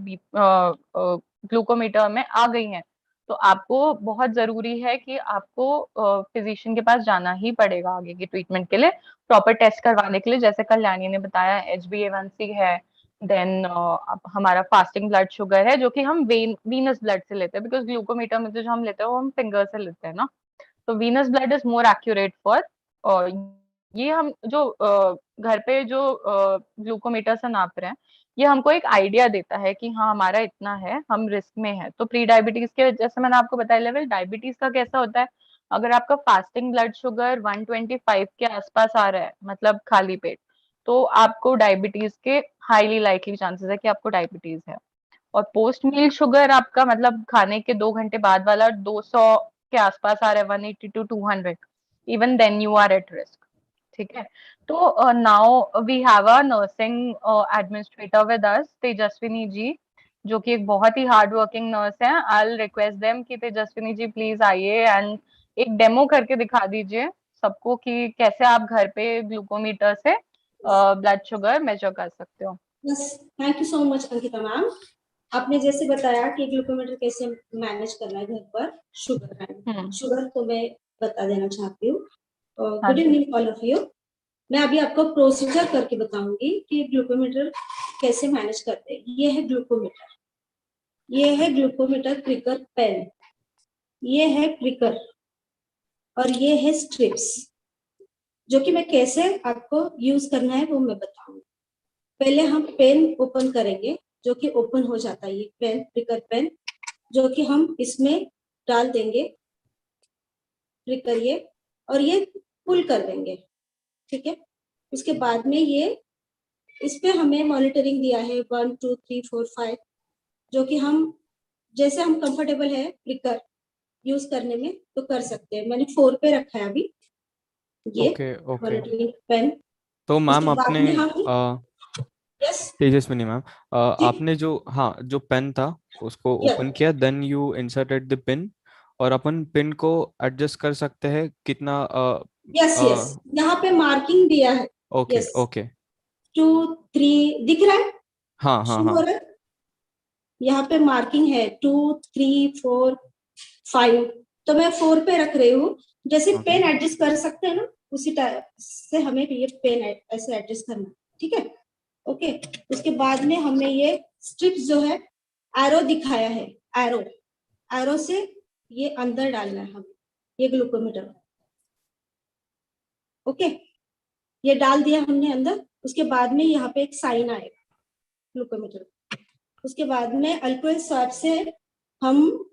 ग्लूकोमीटर में आ गई हैं, तो आपको बहुत जरूरी है कि आपको फिजिशियन के पास जाना ही पड़ेगा आगे की ट्रीटमेंट के लिए, प्रॉपर टेस्ट करवाने के लिए, जैसे कल्याणी ने बताया HbA1c है, देन हमारा फास्टिंग ब्लड शुगर है जो कि हम वीनस ब्लड से लेते हैं, बिकॉज ग्लूकोमीटर में तो जो हम लेते हैं वो हम फिंगर से लेते हैं ना, तो venous blood is more accurate for. और ये हम जो घर पे जो ग्लूकोमीटर से नाप रहे हैं, ये हमको एक आइडिया देता है कि हाँ हमारा इतना है, हम रिस्क में है। तो प्री डायबिटीज के जैसे मैंने आपको बताया लेवल, डायबिटीज का कैसा होता है, अगर आपका फास्टिंग ब्लड शुगर 125 के आसपास आ रहा है मतलब खाली पेट, तो आपको डायबिटीज के हाईली लाइकली चांसेस है कि आपको डायबिटीज है। और पोस्ट मील शुगर आपका मतलब खाने के 2 घंटे बाद वाला 200 के आसपास आ रहा है, 180 to 200, even then you are at risk. ठीक है। तो now we have a nursing administrator with us, Tejaswini ji, जो कि एक बहुत ही हार्ड वर्किंग नर्स है। आई विल रिक्वेस्ट देम कि तेजस्विनी जी प्लीज आइए एंड एक डेमो करके दिखा दीजिए सबको कि कैसे आप घर पे ग्लूकोमीटर से ब्लड शुगर मेजर कर सकते हो। Yes, thank you so much Ankita ma'am. आपने जैसे बताया कि ग्लूकोमीटर कैसे मैनेज करना है घर पर शुगर तो मैं बता देना चाहती हूँ। Good evening all of you. मैं अभी आपको प्रोसीजर करके बताऊंगी कि ग्लूकोमीटर कैसे मैनेज करते हैं। ये है ग्लूकोमीटर, ये है ग्लूकोमीटर प्रिकर पेन, ये है प्रिकर और ये है स्ट्रिप्स, जो कि मैं कैसे आपको यूज करना है वो मैं बताऊंगी। पहले हम पेन ओपन करेंगे, जो कि ओपन हो जाता है ये पेन, प्रिकर पेन, जो कि हम इसमें डाल देंगे प्रिकर ये, और ये पुल कर देंगे। ठीक है। उसके बाद में ये इस पे हमें मॉनिटरिंग दिया है 1 2 3 4 5, जो कि हम जैसे हम कंफर्टेबल है प्रिकर यूज करने में तो कर सकते हैं। मैंने 4 पे रखा है अभी ये मॉनिटरिंग पेन। तो मैम उसके बाद आपने में हम तेजस्विनी मैम आपने जो हाँ जो पेन था उसको ओपन किया, then you inserted the pin, और अपन पिन को एडजस्ट कर सकते हैं कितना यस यस, यहाँ पे मार्किंग दिया है। ओके ओके 2 3 दिख रहा है? हाँ हाँ हाँ, यहाँ पे मार्किंग है 2 3 4 5, तो मैं 4 पे रख रही हूँ। जैसे पेन एडजस्ट कर सकते हैं ना, उसी टाइप से हमें ये पेन ऐसे एडजस्ट करना। ठीक है। ओके। उसके बाद में हमने ये स्ट्रिप्स जो है एरो दिखाया है, एरो एरो से ये अंदर डालना है हमें ये ग्लूकोमीटर। ओके, ये डाल दिया हमने अंदर। उसके बाद में यहाँ पे एक साइन आएगा ग्लूकोमीटर। उसके बाद में अल्कोहल स्वाब से हम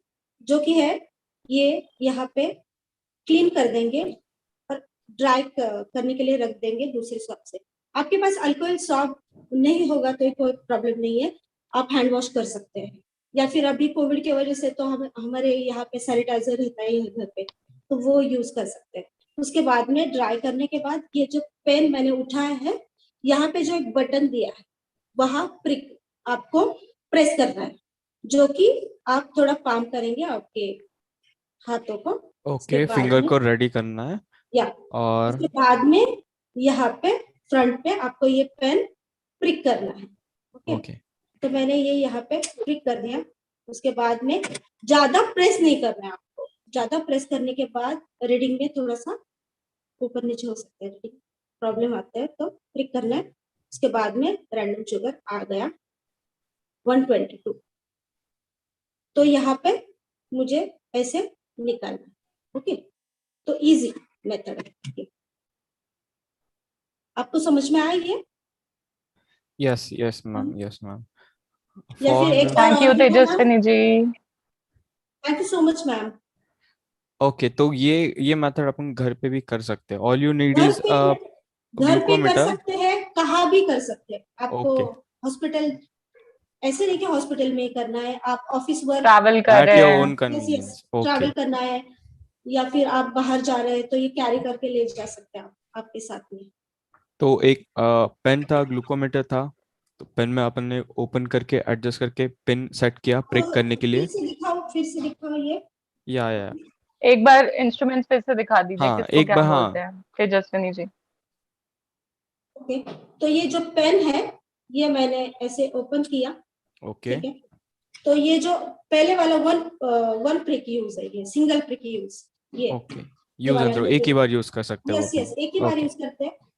जो कि है ये यहाँ पे क्लीन कर देंगे और ड्राई करने के लिए रख देंगे दूसरे स्वाब से। आपके पास अल्कोहल स्वाब नहीं होगा तो कोई प्रॉब्लम नहीं है, आप हैंड वॉश कर सकते हैं, या फिर अभी कोविड की वजह से तो हम हमारे यहाँ पे सैनिटाइजर रहता है घर पे, तो वो यूज कर सकते हैं। उसके बाद में ड्राई करने के बाद ये जो पेन मैंने उठाया है, यहाँ पे जो एक बटन दिया है वहां प्रिक आपको प्रेस करना है, जो कि आप थोड़ा पाम करेंगे आपके हाथों को। ओके, फिंगर को रेडी करना है। या और उसके बाद में यहाँ पे फ्रंट पे आपको ये पेन प्रिक करना है। ओके। तो मैंने ये यहाँ पे प्रिक कर दिया। उसके बाद में ज्यादा प्रेस नहीं करना है आपको, ज्यादा प्रेस करने के बाद रीडिंग में थोड़ा सा ऊपर नीचे हो सकता है, रीडिंग प्रॉब्लम आता है, तो प्रिक करना है। उसके बाद में रैंडम शुगर आ गया 122, तो यहाँ पे मुझे ऐसे निकालना। ओके। तो इजी मेथड है। आपको समझ में आया ये? Yes, yes, ma'am. Yes, ma'am. या फिर एक For बार थैंक यू और भी बोलना? Tejaswini ji. Thank you so much ma'am. okay, तो ये मेथड अपन घर पे भी कर सकते हैं. All you need घर is पे a घर पे कर glucometer. सकते हैं, कहाँ भी कर सकते हैं। आपको Okay. हॉस्पिटल ऐसे नहीं कि हॉस्पिटल में ही करना है, आप ऑफिस वर्क ट्रैवल कर At रहे your हैं। own yes convenience. Travel Okay. करना है, या फिर आप बाहर जा रहे हैं तो ये कैरी करके ले जा सकते हैं आप आपके साथ में। तो एक पेन था, ग्लूकोमीटर था, तो पेन में अपन ने ओपन करके एडजस्ट करके पिन सेट किया प्रिक करने के लिए. फिर से दिखाओ ये। या एक बार इंस्ट्रूमेंट्स फिर से दिखा दीजिए, हाँ, किसको एक क्या बार, बोलते हाँ. हैं तेजस्विनी जी। ओके, तो ये जो पेन है ये मैंने ऐसे ओपन किया, ओके. ठीक है। तो ये जो पहले वाला वन प्रिक यूज है, ये सिंगल प्रिक यूज, ये ओके. यूज एंड थ्रो, एक ही बार यूज कर सकते हैं वो यस पिन. यस एक ही बार ओके. यूज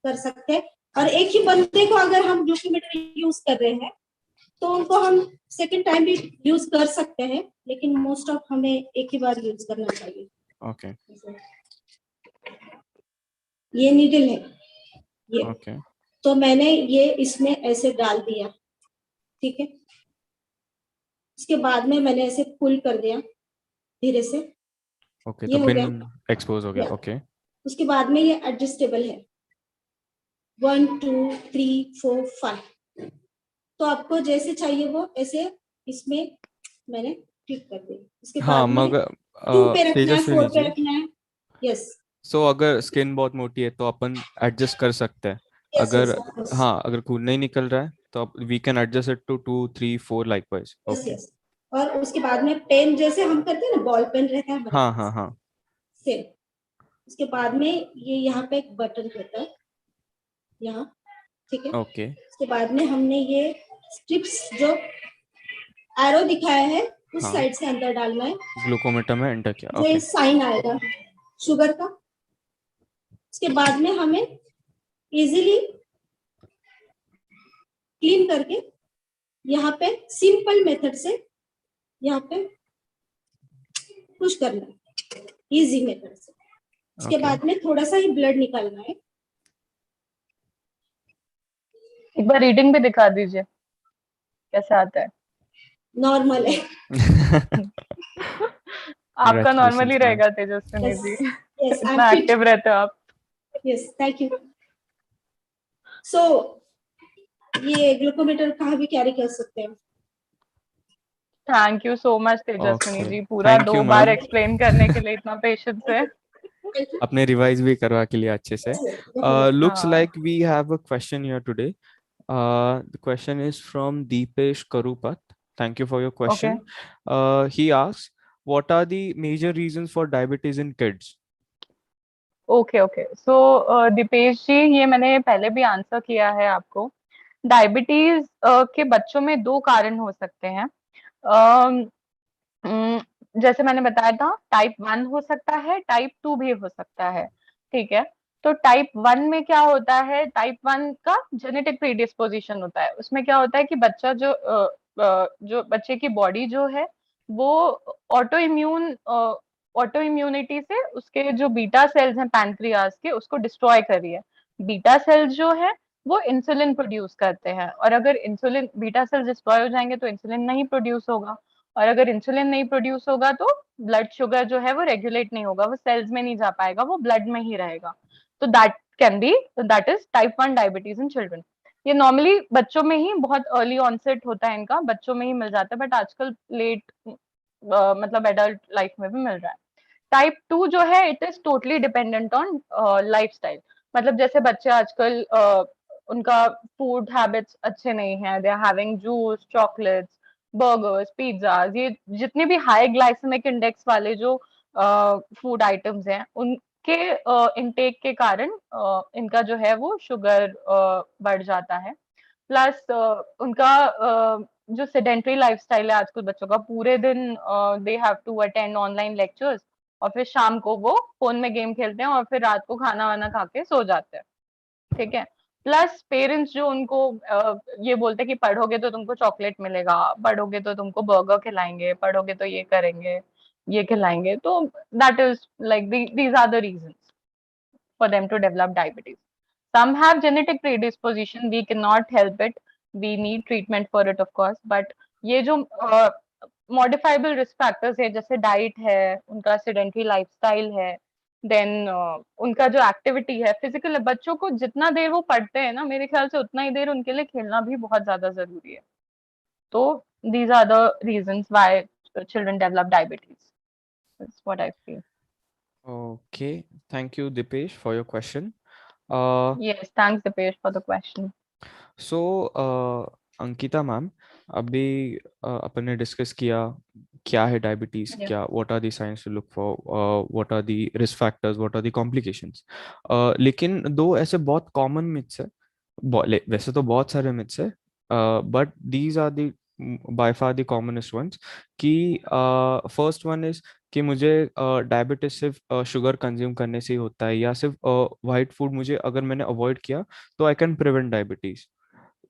कर सकते हैं। और एक ही बंदे को अगर हम ग्लूकोमीटर यूज कर रहे हैं तो उनको हम सेकंड टाइम भी यूज कर सकते हैं, लेकिन मोस्ट ऑफ हमें एक ही बार यूज करना चाहिए। ओके. ये नीडल है ये, ओके. तो मैंने ये इसमें ऐसे डाल दिया, ठीक है। उसके बाद में मैंने ऐसे पुल कर दिया धीरे से, ओके. ये तो हो पिन गया। एक्सपोज हो गया. या। ओके. उसके बाद में ये एडजस्टेबल है, 1 2 3 4 5। तो आपको जैसे चाहिए वो ऐसे इसमें मैंने क्लिक कर दिया। उसके हाँ, बाद में मगर 2 पे रखना है, 4 तेजस्विनी पे जी, रखना है। यस सो अगर स्किन बहुत मोटी है तो अपन एडजस्ट कर सकते हैं. यस अगर, यस ऑफ कोर्स, हाँ, अगर खून नहीं निकल रहा है तो we can adjust it to 2 3 4 likewise. Yes okay. Yes. और उसके बाद में पेन जैसे हम करते हैं ना, बॉल पेन रहता है हमारे हाँ, पास, हाँ, हाँ. सेम। उसके बाद में ये यहाँ पे एक बटन रहता है यहाँ, ठीक है। ओके. उसके बाद में हमने ये स्ट्रिप्स जो एरो दिखाया है उस हाँ, साइड से अंदर डालना है, ग्लूकोमीटर में एंटर किया. जो ये ओके. साइन आएगा शुगर का। उसके बाद में हमें इजीली क्लीन करके यहाँ पे सिंपल मेथड से यहाँ पे पुश करना है, इजी मेथड से। उसके ओके. बाद में थोड़ा सा ही ब्लड निकालना है। एक बार रीडिंग भी दिखा दीजिए कैसे आता है। नॉर्मल है। आपका नॉर्मली Congratulations, ma'am. रहेगा तेजस्विनी यस जी, यस आई एम इतना फिट। एक्टिव रहते हो आप। Yes thank you. सो ये ग्लूकोमीटर कहाँ भी कैरी कर सकते हैं। Thank you so much Tejaswini Okay. जी, पूरा Thank 2 you, bar ma'am. Explain करने के लिए इतना पेशेंस है। Thank you. अपने रिवाइज भी करवा के लिए अच्छे से. Looks हाँ like we have a question here today. The question is from Deepesh Karupat. Thank you for your okay question. He asks, what are the major reasons for diabetes in kids? Okay okay so Deepesh ji, ये मैंने पहले भी answer किया है आपको। Diabetes के बच्चों में 2 कारण हो सकते हैं। अम, उम, जैसे मैंने बताया था, टाइप 1 हो सकता है, टाइप 2 भी हो सकता है, ठीक है। तो टाइप 1 में क्या होता है, टाइप 1 का जेनेटिक प्रीडिस्पोजिशन होता है। उसमें क्या होता है कि बच्चा जो बच्चे की बॉडी जो है वो ऑटो इम्यूनिटी से उसके जो बीटा सेल्स हैं पैनक्रियाज के, उसको डिस्ट्रॉय कर रही है। बीटा सेल्स जो है वो इंसुलिन प्रोड्यूस करते हैं, और अगर इंसुलिन बीटा सेल्स डिस्ट्रॉय हो जाएंगे तो इंसुलिन नहीं प्रोड्यूस होगा, और अगर इंसुलिन नहीं प्रोड्यूस होगा तो ब्लड शुगर जो है वो रेगुलेट नहीं होगा, वो सेल्स में नहीं जा पाएगा, वो ब्लड में ही रहेगा। तो that is type 1 diabetes in children. ये नॉर्मली बच्चों में ही बहुत अर्ली ऑनसेट होता है, इनका बच्चों में ही मिल जाता है, बट आजकल लेट मतलब एडल्ट लाइफ में भी मिल रहा है। टाइप 2 जो है it is totally dependent on lifestyle. मतलब जैसे बच्चे आजकल उनका फूड हैबिट्स अच्छे नहीं हैं, they are having juice, chocolates, burgers, pizzas, ये जितने भी हाई ग्लाइसेमिक इंडेक्स वाले जो फूड आइटम्स हैं उनके इनटेक के कारण इनका जो है वो शुगर बढ़ जाता है। प्लस उनका जो सेडेंटरी लाइफस्टाइल है आजकल बच्चों का, पूरे दिन they have to attend online lectures, और फिर शाम को वो फोन में गेम खेलते हैं, और फिर रात को खाना वाना खा के सो जाते हैं, ठीक है। प्लस पेरेंट्स जो उनको ये बोलते हैं कि पढ़ोगे तो तुमको चॉकलेट मिलेगा, पढ़ोगे तो तुमको बर्गर खिलाएंगे, पढ़ोगे तो ये करेंगे, ये खिलाएंगे, तो that is like these are the reasons for them to develop diabetes. Some have genetic predisposition, we cannot help it, we need treatment for it of course, but ये जो modifiable risk factors है, जैसे diet है, उनका sedentary lifestyle है, then उनका जो activity है फिजिकल, बच्चों को जितना देर वो पढ़ते हैं ना, मेरे ख्याल से उतना ही देर उनके लिए खेलना भी बहुत ज्यादा जरूरी है. तो these are the reasons why children develop diabetes. That's what I feel. Okay, thank you, Dipesh, for your question. Yes, thanks Dipesh for the question. So, Ankita ma'am, अभी अपन ने डिस्कस किया क्या है डायबिटीज, Yeah. क्या what are the signs to look for, what are the risk factors, what are the complications. लेकिन दो ऐसे बहुत कॉमन मिथ्स है, वैसे तो बहुत सारे मिथ्स है, but these are the by far the commonest ones. कि फर्स्ट वन इज कि मुझे डायबिटीज सिर्फ शुगर कंज्यूम करने से ही होता है, या सिर्फ वाइट फूड मुझे अगर मैंने अवॉइड किया तो I can prevent diabetes.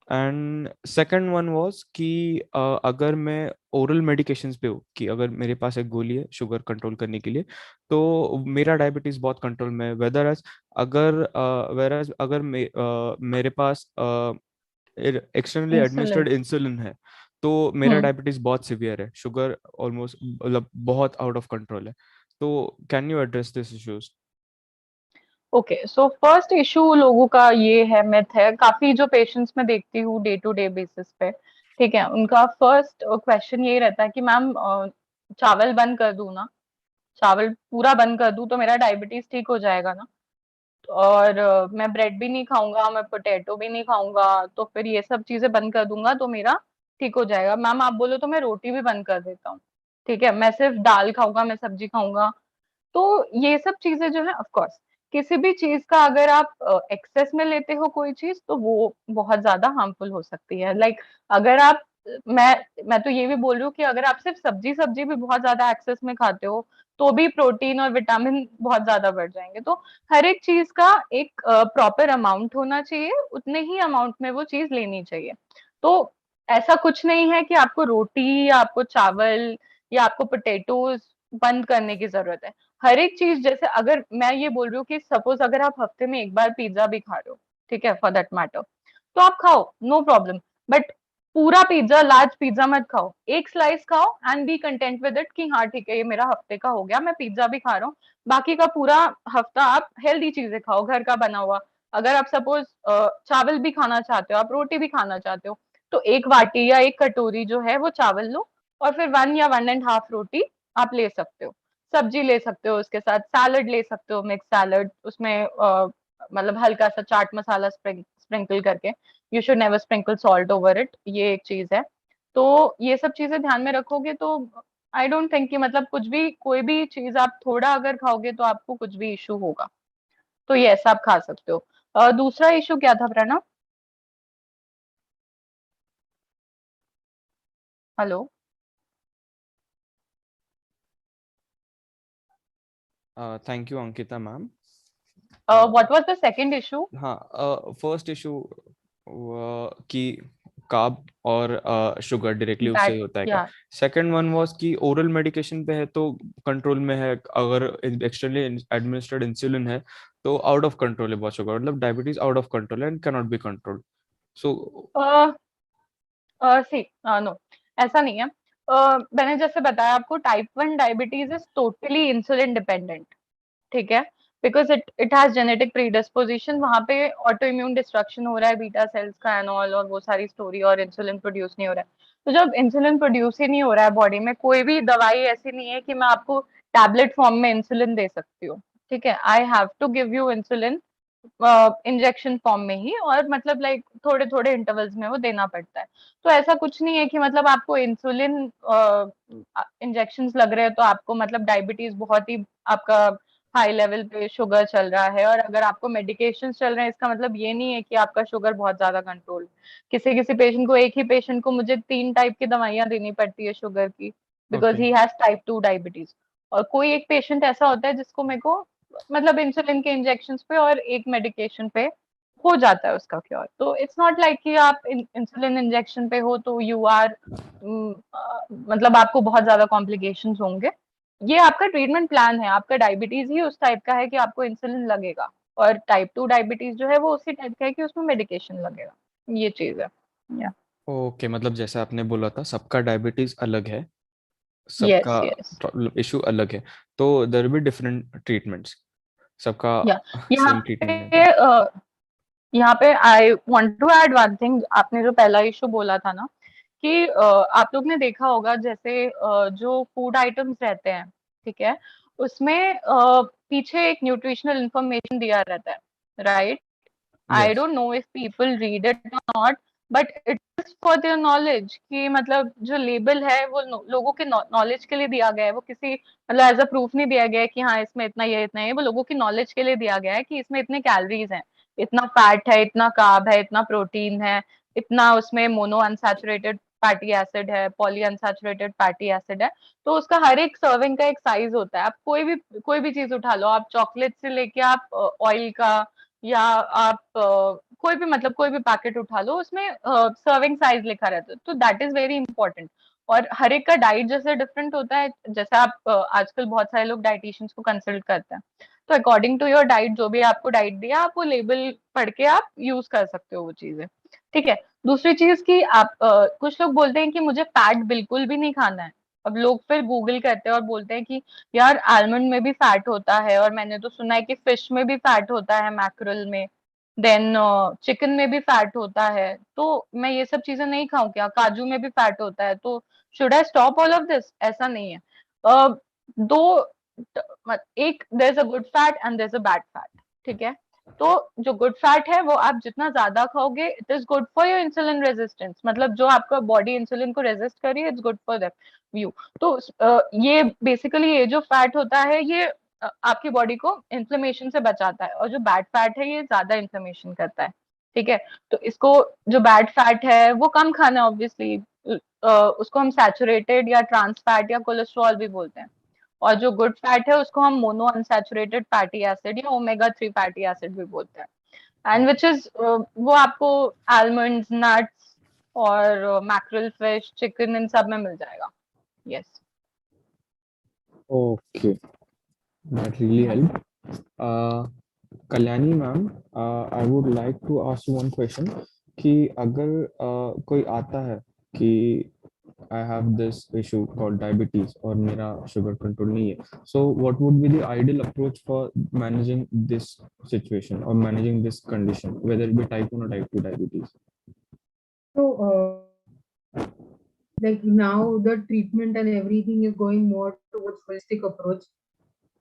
And second one was कि अगर मैं ओरल मेडिकेशंस पे हूँ, कि अगर मेरे पास एक गोली है शुगर कंट्रोल करने के लिए, तो मेरा डायबिटीज बहुत कंट्रोल में है. वेयर अगर मेरे पास एक्सटर्नली Insulin. एडमिनिस्टर्ड इंसुलिन है, तो मेरा डायबिटीज बहुत सिवियर है, शुगर ऑलमोस्ट मतलब बहुत आउट ऑफ कंट्रोल है. तो can you address this issues? Okay, so first issue लोगों का ये है, मिथ है, काफी जो पेशेंट्स में देखती हूँ डे टू डे बेसिस पे, ठीक है, उनका फर्स्ट क्वेश्चन यही रहता है कि मैम चावल बंद कर दूं ना, चावल पूरा बंद कर दूं तो मेरा डायबिटीज ठीक हो जाएगा ना, और मैं ब्रेड भी नहीं खाऊंगा, मैं पोटैटो भी नहीं खाऊंगा, तो फिर ये सब चीजें बंद कर दूंगा तो मेरा ठीक हो जाएगा. मैम आप बोलो तो मैं रोटी भी बंद कर देता हूँ, ठीक है, मैं सिर्फ दाल खाऊंगा, मैं सब्जी खाऊंगा. तो ये सब चीजें जो है, ऑफ कोर्स किसी भी चीज का अगर आप एक्सेस में लेते हो कोई चीज, तो वो बहुत ज्यादा हार्मफुल हो सकती है. लाइक अगर आप मैं तो ये भी बोल रही हूँ कि अगर आप सिर्फ सब्जी सब्जी भी बहुत ज्यादा एक्सेस में खाते हो, तो भी प्रोटीन और विटामिन बहुत ज्यादा बढ़ जाएंगे. तो हर एक चीज का एक प्रॉपर अमाउंट होना चाहिए, उतने ही अमाउंट में वो चीज लेनी चाहिए. तो ऐसा कुछ नहीं है कि आपको रोटी या आपको चावल या आपको पोटेटोज बंद करने की जरूरत है. हर एक चीज, जैसे अगर मैं ये बोल रही हूँ कि सपोज अगर आप हफ्ते में एक बार पिज्जा भी खा रहे हो, ठीक है, फॉर दैट मैटर, तो आप खाओ, नो प्रॉब्लम, बट पूरा पिज्जा, लार्ज पिज्जा मत खाओ, एक स्लाइस खाओ and B content with it कि हाँ ठीक है, ये मेरा हफ्ते का हो गया, मैं पिज्जा भी खा रहा हूँ. बाकी का पूरा हफ्ता आप हेल्दी चीजें खाओ, घर का बना हुआ. अगर आप सपोज चावल भी खाना चाहते हो, आप रोटी भी खाना चाहते हो, तो एक वाटी या एक कटोरी जो है वो चावल लो, और फिर 1 या 1.5 रोटी आप ले सकते हो. सब्जी ले सकते हो, उसके साथ सैलड ले सकते हो, मिक्स सैलड, उसमें मतलब हल्का सा चाट मसाला स्प्रिंकल करके. You should never sprinkle salt over it, ये एक चीज है. तो ये सब चीजें ध्यान में रखोगे तो आई डोंट थिंक कि मतलब कुछ भी, कोई भी चीज आप थोड़ा अगर खाओगे तो आपको कुछ भी इशू होगा. तो ये ऐसा आप खा सकते हो. दूसरा इशू क्या था Pranav? Hello. Thank you Ankita ma'am. What was the second issue? हाँ, फर्स्ट इशू कि कार्ब और शुगर डायरेक्टली उससे दैट, ही होता है क्या. या, सेकंड वन वाज कि ओरल मेडिकेशन पे है तो कंट्रोल में है, अगर एक्सटर्नली एडमिनिस्टर्ड इंसुलिन है तो आउट ऑफ कंट्रोल है बहुत शुगर, मतलब diabetes out of control and can not be controlled. So see no, ऐसा नहीं है. मैंने जैसे बताया आपको, type 1 diabetes is totally insulin dependent, ठीक है, because it has genetic predisposition, वहां पे ऑटो इम्यून डिस्ट्रक्शन हो रहा है बीटा सेल्स का एंड ऑल, और वो सारी स्टोरी, और इंसुलिन प्रोड्यूस नहीं हो रहा है. तो जब इंसुलिन प्रोड्यूस ही नहीं हो रहा है बॉडी में, कोई भी दवाई ऐसी नहीं है कि मैं आपको टैबलेट फॉर्म में इंसुलिन दे सकती हूँ, ठीक है. I have to give you insulin injection form में ही, और मतलब लाइक थोड़े थोड़े इंटरवल्स में वो देना पड़ता है. तो ऐसा कुछ नहीं है कि मतलब आपको इंसुलिन इंजेक्शंस लग रहे हैं तो आपको मतलब डायबिटीज बहुत ही आपका हाई लेवल पे शुगर चल रहा है, और अगर आपको मेडिकेशन चल रहे हैं इसका मतलब ये नहीं है कि आपका शुगर बहुत ज्यादा कंट्रोल. किसी किसी पेशेंट को, एक ही पेशेंट को मुझे 3 टाइप की दवाइयां देनी पड़ती है शुगर की, because okay. He has type 2 diabetes. और कोई एक पेशेंट ऐसा होता है जिसको मेरे को मतलब इंसुलिन के इंजेक्शन पे और एक मेडिकेशन पे हो जाता है उसका क्योर. तो इट्स नॉट लाइक कि आप इंसुलिन इंजेक्शन पे हो तो यू आर मतलब आपको बहुत ज्यादा कॉम्प्लिकेशंस होंगे. ये आपका ट्रीटमेंट प्लान है, आपका डायबिटीज ही उस टाइप का है कि आपको इंसुलिन लगेगा, और टाइप 2 डायबिटीज जो है वो उसी टाइप का है कि उसमें मेडिकेशन लगेगा, ये चीज है। या ओके, मतलब जैसे आपने बोला था सबका डायबिटीज अलग है, यस सबका यस। इशू अलग है, तो there will be different treatments, सबका या यहाँ सेम ट्रीटमेंट नहीं पे होगा। यहाँ पे I want to add one thing, आपने जो पहला इशू बोला था ना कि आप लोग ने देखा होगा जैसे जो फूड आइटम्स रहते हैं, ठीक है, उसमें पीछे एक न्यूट्रिशनल इंफॉर्मेशन दिया रहता है, right? I yes. Don't know if people read it और not, but it is for their knowledge, कि मतलब जो लेबल है वो लोगों के नॉलेज के लिए दिया गया है, वो किसी मतलब एज अ प्रूफ नहीं दिया गया है कि हाँ इसमें इतना ये इतना ये, वो लोगों की नॉलेज के लिए दिया गया है कि इसमें इतने कैलोरीज हैं, इतना फैट है, इतना कार्ब है, इतना प्रोटीन है, इतना उसमें मोनो अनसैचुरेटेड फैटी एसिड है, पॉली अनसैचुरेटेड फैटी एसिड है। तो उसका हर एक सर्विंग का एक साइज होता है। आप कोई भी चीज उठा लो, आप चॉकलेट से लेके आप ऑयल का, या आप कोई भी मतलब कोई भी पैकेट उठा लो, उसमें सर्विंग साइज लिखा रहता है, तो दैट इज वेरी इंपॉर्टेंट। और हर एक का डाइट जैसे डिफरेंट होता है, जैसे आप आजकल बहुत सारे लोग डाइटिशियंस को कंसल्ट करते हैं, तो अकॉर्डिंग टू योर डाइट, जो भी आपको डाइट दिया, आप वो लेबल पढ़ के आप यूज कर सकते हो वो चीजें, ठीक है। दूसरी चीज की आप कुछ लोग बोलते हैं कि मुझे फैट बिल्कुल भी नहीं खाना है। अब लोग फिर गूगल करते हैं और बोलते हैं कि यार आलमंड में भी फैट होता है, और मैंने तो सुना है कि फिश में भी फैट होता है, मैक्रल में, देन चिकन में भी फैट होता है, तो मैं ये सब चीजें नहीं खाऊं क्या? काजू में भी फैट होता है, तो should I stop all of this? ऐसा नहीं है। दो एक, there is a good fat and there is a bad fat, ठीक है। तो जो गुड फैट है वो आप जितना ज्यादा खाओगे, it is good for your insulin resistance, मतलब जो आपका बॉडी इंसुलिन को रेजिस्ट करी, it's good for that view. तो ये बेसिकली ये जो फैट होता है, ये आपकी बॉडी को इन्फ्लेमेशन से बचाता है, और जो बैड फैट है ये ज्यादा इन्फ्लेमेशन करता है, ठीक है। तो इसको, जो बैड फैट है वो कम खाना, ऑब्वियसली उसको हम सैचुरेटेड या ट्रांस फैट या कोलेस्ट्रॉल भी बोलते हैं, और जो गुड फैट है उसको हम मोनो अनसैचुरेटेड फैटी एसिड या ओमेगा 3 फैटी एसिड भी बोलते हैं, एंड विच इज वो आपको आलमंड्स, नट्स और मैक्रल, फिश, चिकन, इन सब में मिल जाएगा। Yes. Okay, that really helped. Kalyani ma'am, I would like to ask you one question कि अगर कोई आता है कि I have this issue called diabetes और मेरा शुगर कंट्रोल नहीं है, so what would be the ideal approach for managing this situation or managing this condition, whether it be type 1 or type 2 diabetes? So, like now the treatment and everything is going more towards holistic approach.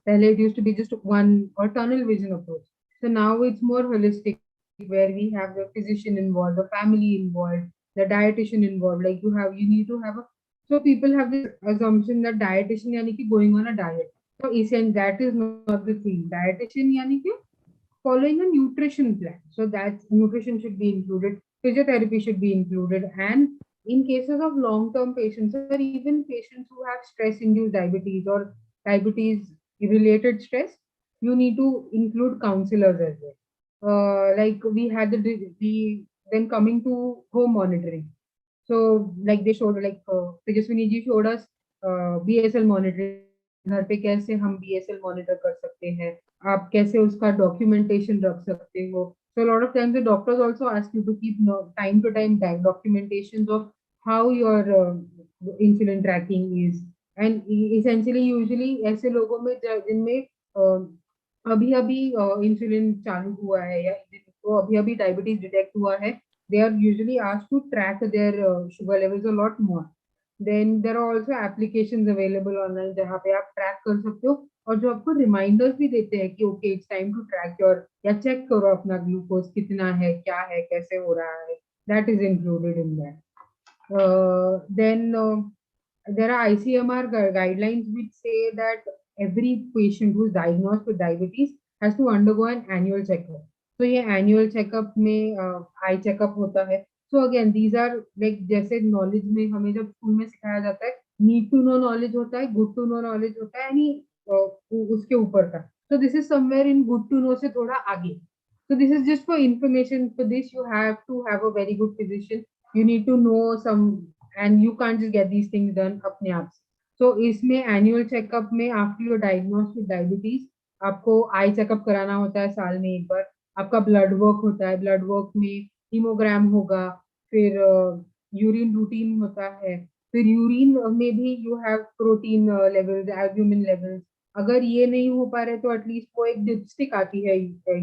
Earlier it used to be just one or tunnel vision approach. So now it's more holistic, where we have the physician involved, the family involved, the dietitian involved. Like you need to have a. So people have this assumption that dietitian yani ki going on a diet. So that is not the thing. Dietitian yani ki following a nutrition plan. So that nutrition should be included, physiotherapy should be included, and in cases of long-term patients or even patients who have stress-induced diabetes or diabetes-related stress, you need to include counselors as well. Like we had the then coming to home monitoring. So like they showed, like Tejaswini ji showed us BSL monitoring. घर पे कैसे हम BSL monitor कर सकते हैं, आप कैसे उसका डॉक्यूमेंटेशन रख सकते हो. So a lot of times the doctors also ask you to keep time to time documentations of how your insulin tracking is. And essentially usually ऐसे लोगों में जिनमें अभी अभी इंसुलिन चालू हुआ है या जिनको अभी अभी डायबिटीज डिटेक्ट हुआ है, they are usually asked to track their sugar levels a lot more. Then there are also applications available online जहाँ पे आप ट्रैक कर सकते हो, और जो आपको रिमाइंडर्स भी देते हैं कि okay it's time to track your, या चेक करो अपना ग्लूकोज कितना है, क्या है, कैसे हो रहा है. That is included in that. Then there are ICMR guidelines which say that every patient who is diagnosed with diabetes has to undergo an annual checkup. So ये annual checkup में eye checkup होता है. So again these are like जैसे knowledge में हमें जब school में सिखाया जाता है need to know knowledge होता है, good to know knowledge होता है, यानी उसके ऊपर का. So this is somewhere in good to know से थोड़ा आगे. So this is just for information. For this you have to have a very good physician. You need to know some, and you can't just get these things done apne aap. So इसमें annual checkup में after you diagnose with diabetes आपको eye checkup कराना होता है साल में एक बार, आपका ब्लड वर्क होता है, ब्लड वर्क में हीमोग्राम होगा, फिर यूरिन रूटीन होता है, फिर यूरिन में भी you have protein levels, albumin levels, अगर ये नहीं हो पा रहे तो एटलीस्ट वो एक डिपस्टिक आती है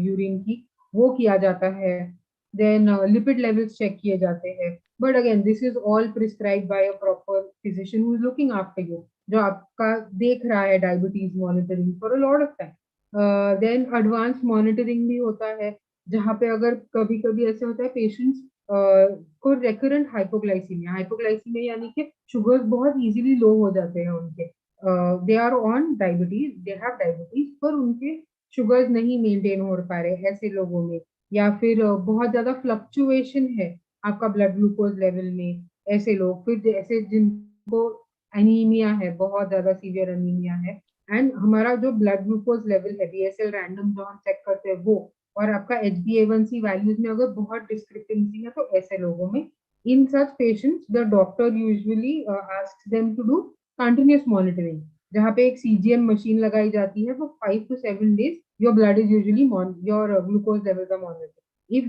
यूरिन की, वो किया जाता है, देन लिपिड लेवल्स चेक किए जाते हैं, but again this is all prescribe by a proper physician who is looking after you, जो आपका देख रहा है diabetes monitoring for a lot of time. Then advance monitoring भी होता है, जहाँ पे अगर कभी कभी ऐसे होता है पेशेंट्स को रेकरेंट हाइपोग्लाइसीमिया यानी कि शुगर बहुत इजीली लो हो जाते हैं उनके, they are on diabetes, they have diabetes, पर उनके शुगर्स नहीं मेंटेन हो पा रहे ऐसे लोगों में, या फिर बहुत ज्यादा फ्लक्चुएशन है आपका ब्लड ग्लूकोज लेवल में, ऐसे लोग, फिर ऐसे जिनको एनीमिया है, बहुत ज्यादा सीवियर एनीमिया है, एंड हमारा जो ब्लड ग्लूकोज लेवल है बीएसएल रैंडम जो हम चेक करते हैं वो, और आपका HbA1c वैल्यूज में अगर बहुत डिस्क्रिपेंसी है तो ऐसे लोगों में, in such patients the doctor usually asks them to do continuous monitoring, जहाँ पे एक CGM मशीन लगाई जाती है for 5 to 7 days your blood is usually your glucose levels are monitored. If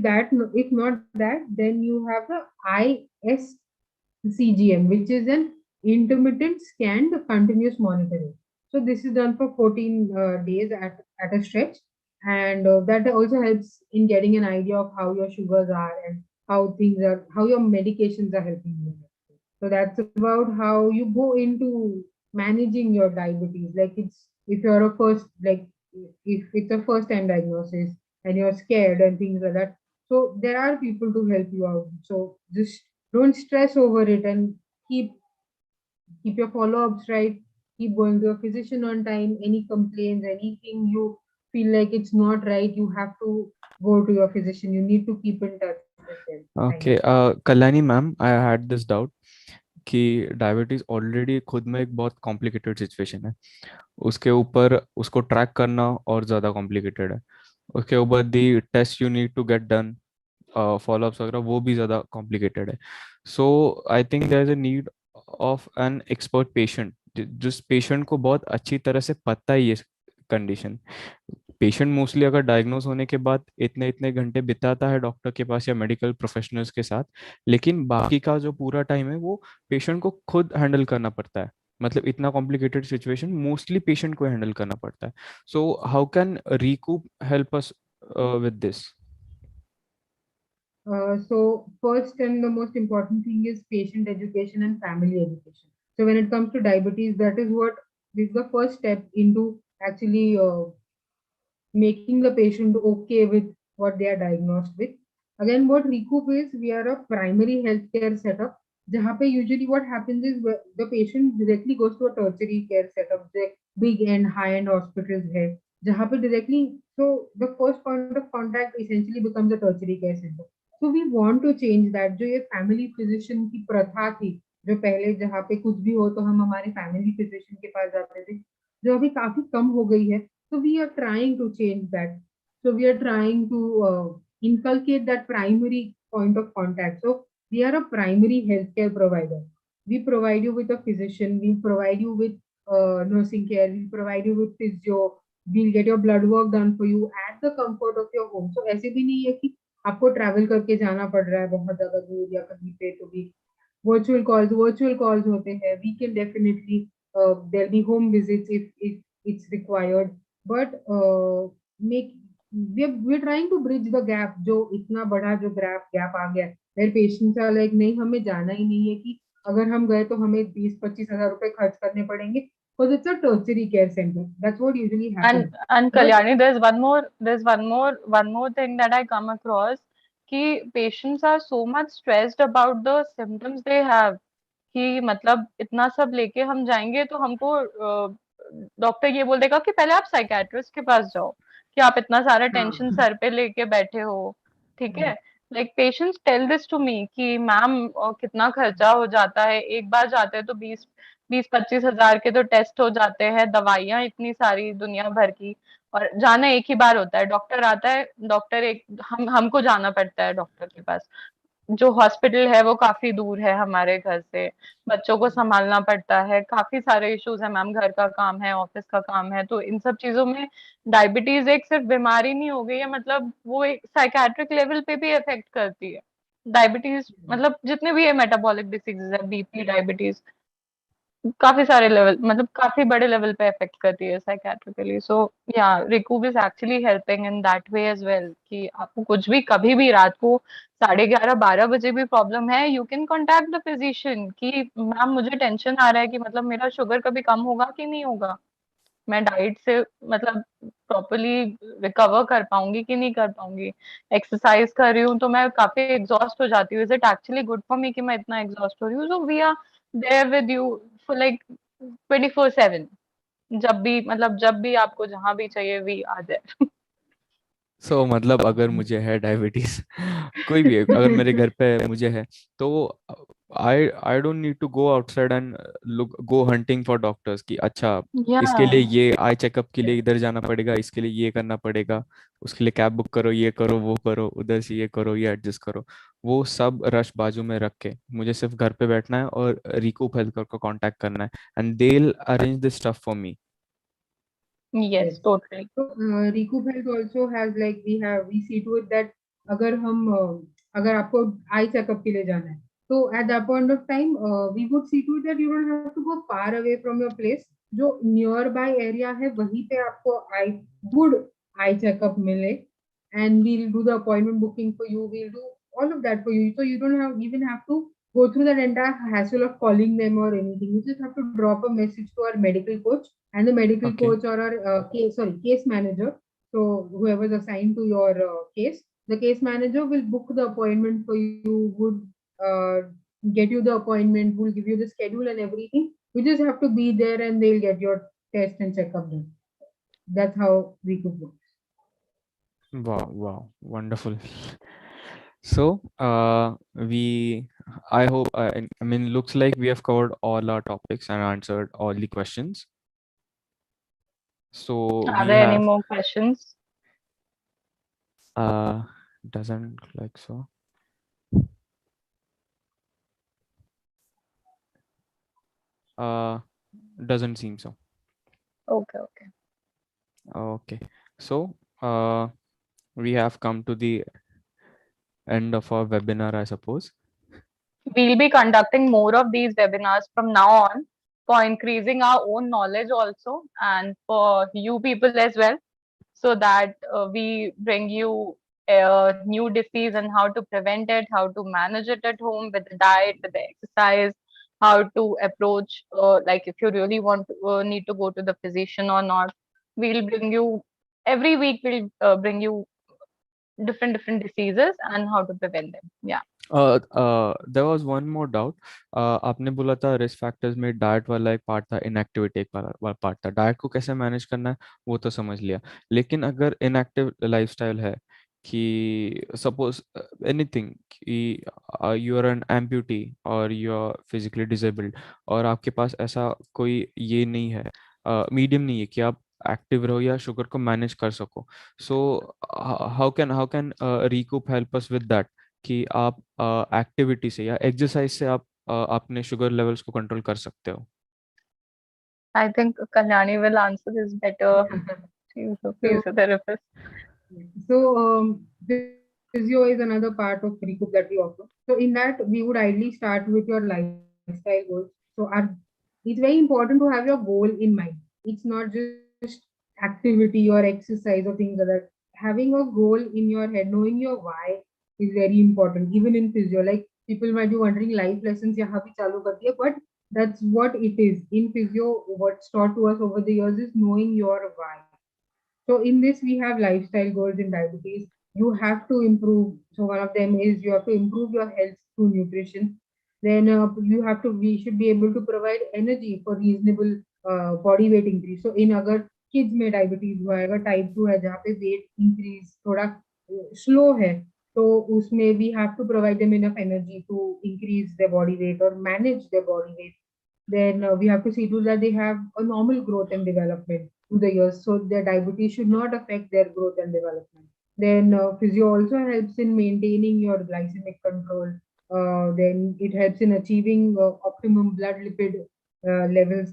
not that, then you have the ISCGM, which is an intermittent scanned continuous monitoring. So this is done for 14 days at a stretch, and that also helps in getting an idea of how your sugars are and how your medications are helping you. So that's about how you go into managing your diabetes. Like if you're a first, like if it's a first time diagnosis and you're scared and things like that, so there are people to help you out. So just don't stress over it and keep your follow-ups right, keep going to a physician on time. Any complaints, anything you feel like it's not right, you have to go to your physician. You need to keep in touch with them. Okay, Kalyani ma'am, I had this doubt कि diabetes already खुद में एक बहुत complicated situation है, उसके ऊपर उसको track करना और ज़्यादा कॉम्प्लिकेटेड है, उसके ऊपर the test you need to get done, followups वगैरह वो भी ज़्यादा कॉम्प्लिकेटेड है. So I think there is a need of an expert patient, जिस पेशेंट को बहुत अच्छी तरह से पता है ये कंडीशन. पेशेंट मोस्टली अगर डायग्नोज होने के बाद इतने इतने घंटे बिताता है डॉक्टर के पास या मेडिकल प्रोफेशनल्स के साथ, लेकिन बाकी का जो पूरा टाइम है वो पेशेंट को खुद हैंडल करना पड़ता है. मतलब इतना कॉम्प्लिकेटेड सिचुएशन मोस्टली पेशेंट को हैंडल करना पड़ता है. So how can recoup help us with this? So first and the most important thing is patient education and family education. So when it comes to diabetes, that is what is the first step into actually making the patient okay with what they are diagnosed with. Again, what Recoup is, we are a primary healthcare setup. जहाँ पे usually what happens is the patient directly goes to a tertiary care setup, the big and high end hospitals है, जहाँ पे directly, so the first point of contact essentially becomes a tertiary care center. So we want to change that. जो ये family physician की प्रथा थी, जो पहले जहाँ पे कुछ भी हो तो हम हमारे family physician के पास जाते थे, जो अभी काफी कम हो गई है. So we are trying to change that. So we are trying to inculcate that primary point of contact. So we are a primary healthcare provider. We provide you with a physician. We provide you with nursing care. We provide you with physio. We'll get your blood work done for you at the comfort of your home. So ऐसे भी नहीं है कि आपको travel करके जाना पड़ रहा है बहुत ज्यादा दूर या कहीं पे, तो भी virtual calls होते हैं. We can definitely there'll be home visits if it's required. But make we're trying to bridge the gap, जो इतना बड़ा जो gap आ गया है, where patients are like नहीं हमें जाना ही नहीं है, कि अगर हम गए तो हमें 20-25 हजार रुपए खर्च करने पड़ेंगे, because it's a tertiary care center. That's what usually happens. And Kalyani, there's one more thing that I come across, कि patients are so much stressed about the symptoms they have, कि मतलब इतना सब लेके हम जाएंगे तो हमको डॉक्टर ये बोल देगा कि पहले आप साइकेट्रिस्ट के पास जाओ, कि आप इतना सारा टेंशन सर पे लेके बैठे हो. ठीक है, like patients tell this to me कि मैम कितना खर्चा हो जाता है, एक बार जाते हैं तो 20-25 हजार के तो टेस्ट हो जाते हैं, दवाइयां इतनी सारी दुनिया भर की, और जाना एक ही बार होता है, डॉक्टर आता है, डॉक्टर एक हमको जाना पड़ता है डॉक्टर के पास. जो हॉस्पिटल है वो काफी दूर है हमारे घर से, बच्चों को संभालना पड़ता है, काफी सारे इश्यूज है मैम, घर का काम है, ऑफिस का काम है, तो इन सब चीजों में डायबिटीज एक सिर्फ बीमारी नहीं हो गई है, मतलब वो एक साइकेट्रिक लेवल पे भी इफेक्ट करती है। डायबिटीज मतलब जितने भी है मेटाबॉलिक डिसीजेज है, बीपी, डायबिटीज, काफी सारे लेवल, मतलब काफी बड़े लेवल पे इफेक्ट करती है साइकेट्रिकली। सो या रिकूब is actually helping in that way as well, कि आपको कुछ भी कभी भी रात को 11:30-12 बजे भी प्रॉब्लम है, you can contact the physician कि मैम मुझे टेंशन आ रहा है कि मतलब मेरा शुगर कभी कम होगा कि नहीं होगा, मैं डाइट से मतलब प्रॉपरली रिकवर कर पाऊंगी कि नहीं कर पाऊंगी, एक्सरसाइज कर रही हूँ तो मैं काफी एग्जॉस्ट हो जाती हूँ, is it actually good for me कि मैं इतना एग्जॉस्ट हो रही हूँ। So we are there with you for like 24/7, जब भी मतलब जब भी आपको जहां भी चाहिए वी आर देयर। सो मतलब अगर मुझे है डायबिटीज कोई भी है, अगर मेरे घर पे मुझे है, तो I I don't need to go outside and look go hunting for doctors कि अच्छा या इसके लिए ये आई चेकअप के लिए इधर जाना पड़ेगा, इसके लिए ये करना पड़ेगा, उसके लिए कैब बुक करो, ये करो वो करो, उधर से ये करो, ये एडजस्ट करो, वो सब रश बाजू में रख के मुझे सिर्फ घर पे बैठना है और रिकूप हेल्थ केयर को कांटेक्ट करना है and they will arrange this stuff for me. Yes Yes. Totally. So Recoup Health also has like we see to it that अगर हम अगर आपको आई चेकअप के लिए जाना है, तो at that point of time we would see to it that you don't have to go far away from your place. जो नियर बाय एरिया है वहीं पे आपको आई गुड आई चेकअप मिले, and we'll do the appointment booking for you. We'll do all of that for you. So you don't have even have to go through that entire hassle of calling them or anything. You just have to drop a message to our medical coach, and the medical okay coach or our case manager. So whoever's assigned to your case, the case manager will book the appointment for you. Would get you the appointment. Will give you the schedule and everything. You just have to be there, and they'll get your test and checkup done. That's how we could work. Wow, wow, wonderful. So, I hope, I mean, looks like we have covered all our topics and answered all the questions. So Are we there any have, more questions? uh, doesn't look like so. Uh, doesn't seem so. Okay, okay. Okay. So, we have come to the end of our webinar, I suppose. We'll be conducting more of these webinars from now on for increasing our own knowledge also, and for you people as well, so that we bring you a new disease and how to prevent it, how to manage it at home with the diet, with the exercise, how to approach, like if you really want to need to go to the physician or not. We'll bring you every week. We'll bring you different diseases and how to prevent them. Yeah. There was one more doubt. आपने बोला था risk factors में diet वाला एक part था, inactivity एक वाला part था। डाइट को कैसे मैनेज करना है वो तो समझ लिया, लेकिन अगर इनएक्टिव लाइफस्टाइल है कि सपोज एनीथिंग कि यू आर एन एम्प्यूटी और यू आर फिजिकली डिसेबल्ड और आपके पास ऐसा कोई ये नहीं है, मीडियम नहीं है कि आप एक्टिव रहो या शुगर को मैनेज कर सको, so how can recoup help us with that कि आप एक्टिविटी से या एक्सरसाइज से आप अपने शुगर लेवल्स को कंट्रोल कर सकते हो? I think Kalyani will answer this better. She's a So physiotherapist. Physio is another part of Recoup that we offer. So in that, we would ideally start with your lifestyle goals. It's very important to have your goal in mind. It's not just activity or exercise or things like that. Having a goal in your head, knowing your why is very important. Even in physio, like people might be wondering, life lessons yahan bhi chalu kar diya, but that's what it is. In physio, what's taught to us over the years is knowing your why. So in this, we have lifestyle goals in diabetes. You have to improve. So one of them is you have to improve your health through nutrition. Then we should be able to provide energy for reasonable body weight increase. So in अगर kids में diabetes हुआ है, अगर type 2 है जहाँ पे weight increase थोड़ा slow है, तो उसमें we have to provide them enough energy to increase their body weight or manage their body weight. Then we have to see to that they have a normal growth and development through the years. So their diabetes should not affect their growth and development. Then physio also helps in maintaining your glycemic control. Then it helps in achieving optimum blood lipid levels.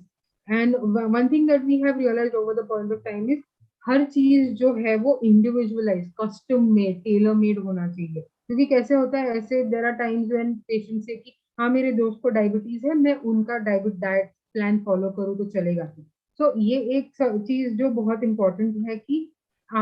And one thing that we have realized over the point of time is हर चीज जो है वो individualise custom made tailor made होना चाहिए. क्योंकि कैसे होता है, ऐसे there are times when patient से कि हाँ मेरे दोस्त को डायबिटीज है, मैं उनका डाइट प्लान फॉलो करूँ तो चलेगा. सो ये एक चीज जो बहुत इंपॉर्टेंट है कि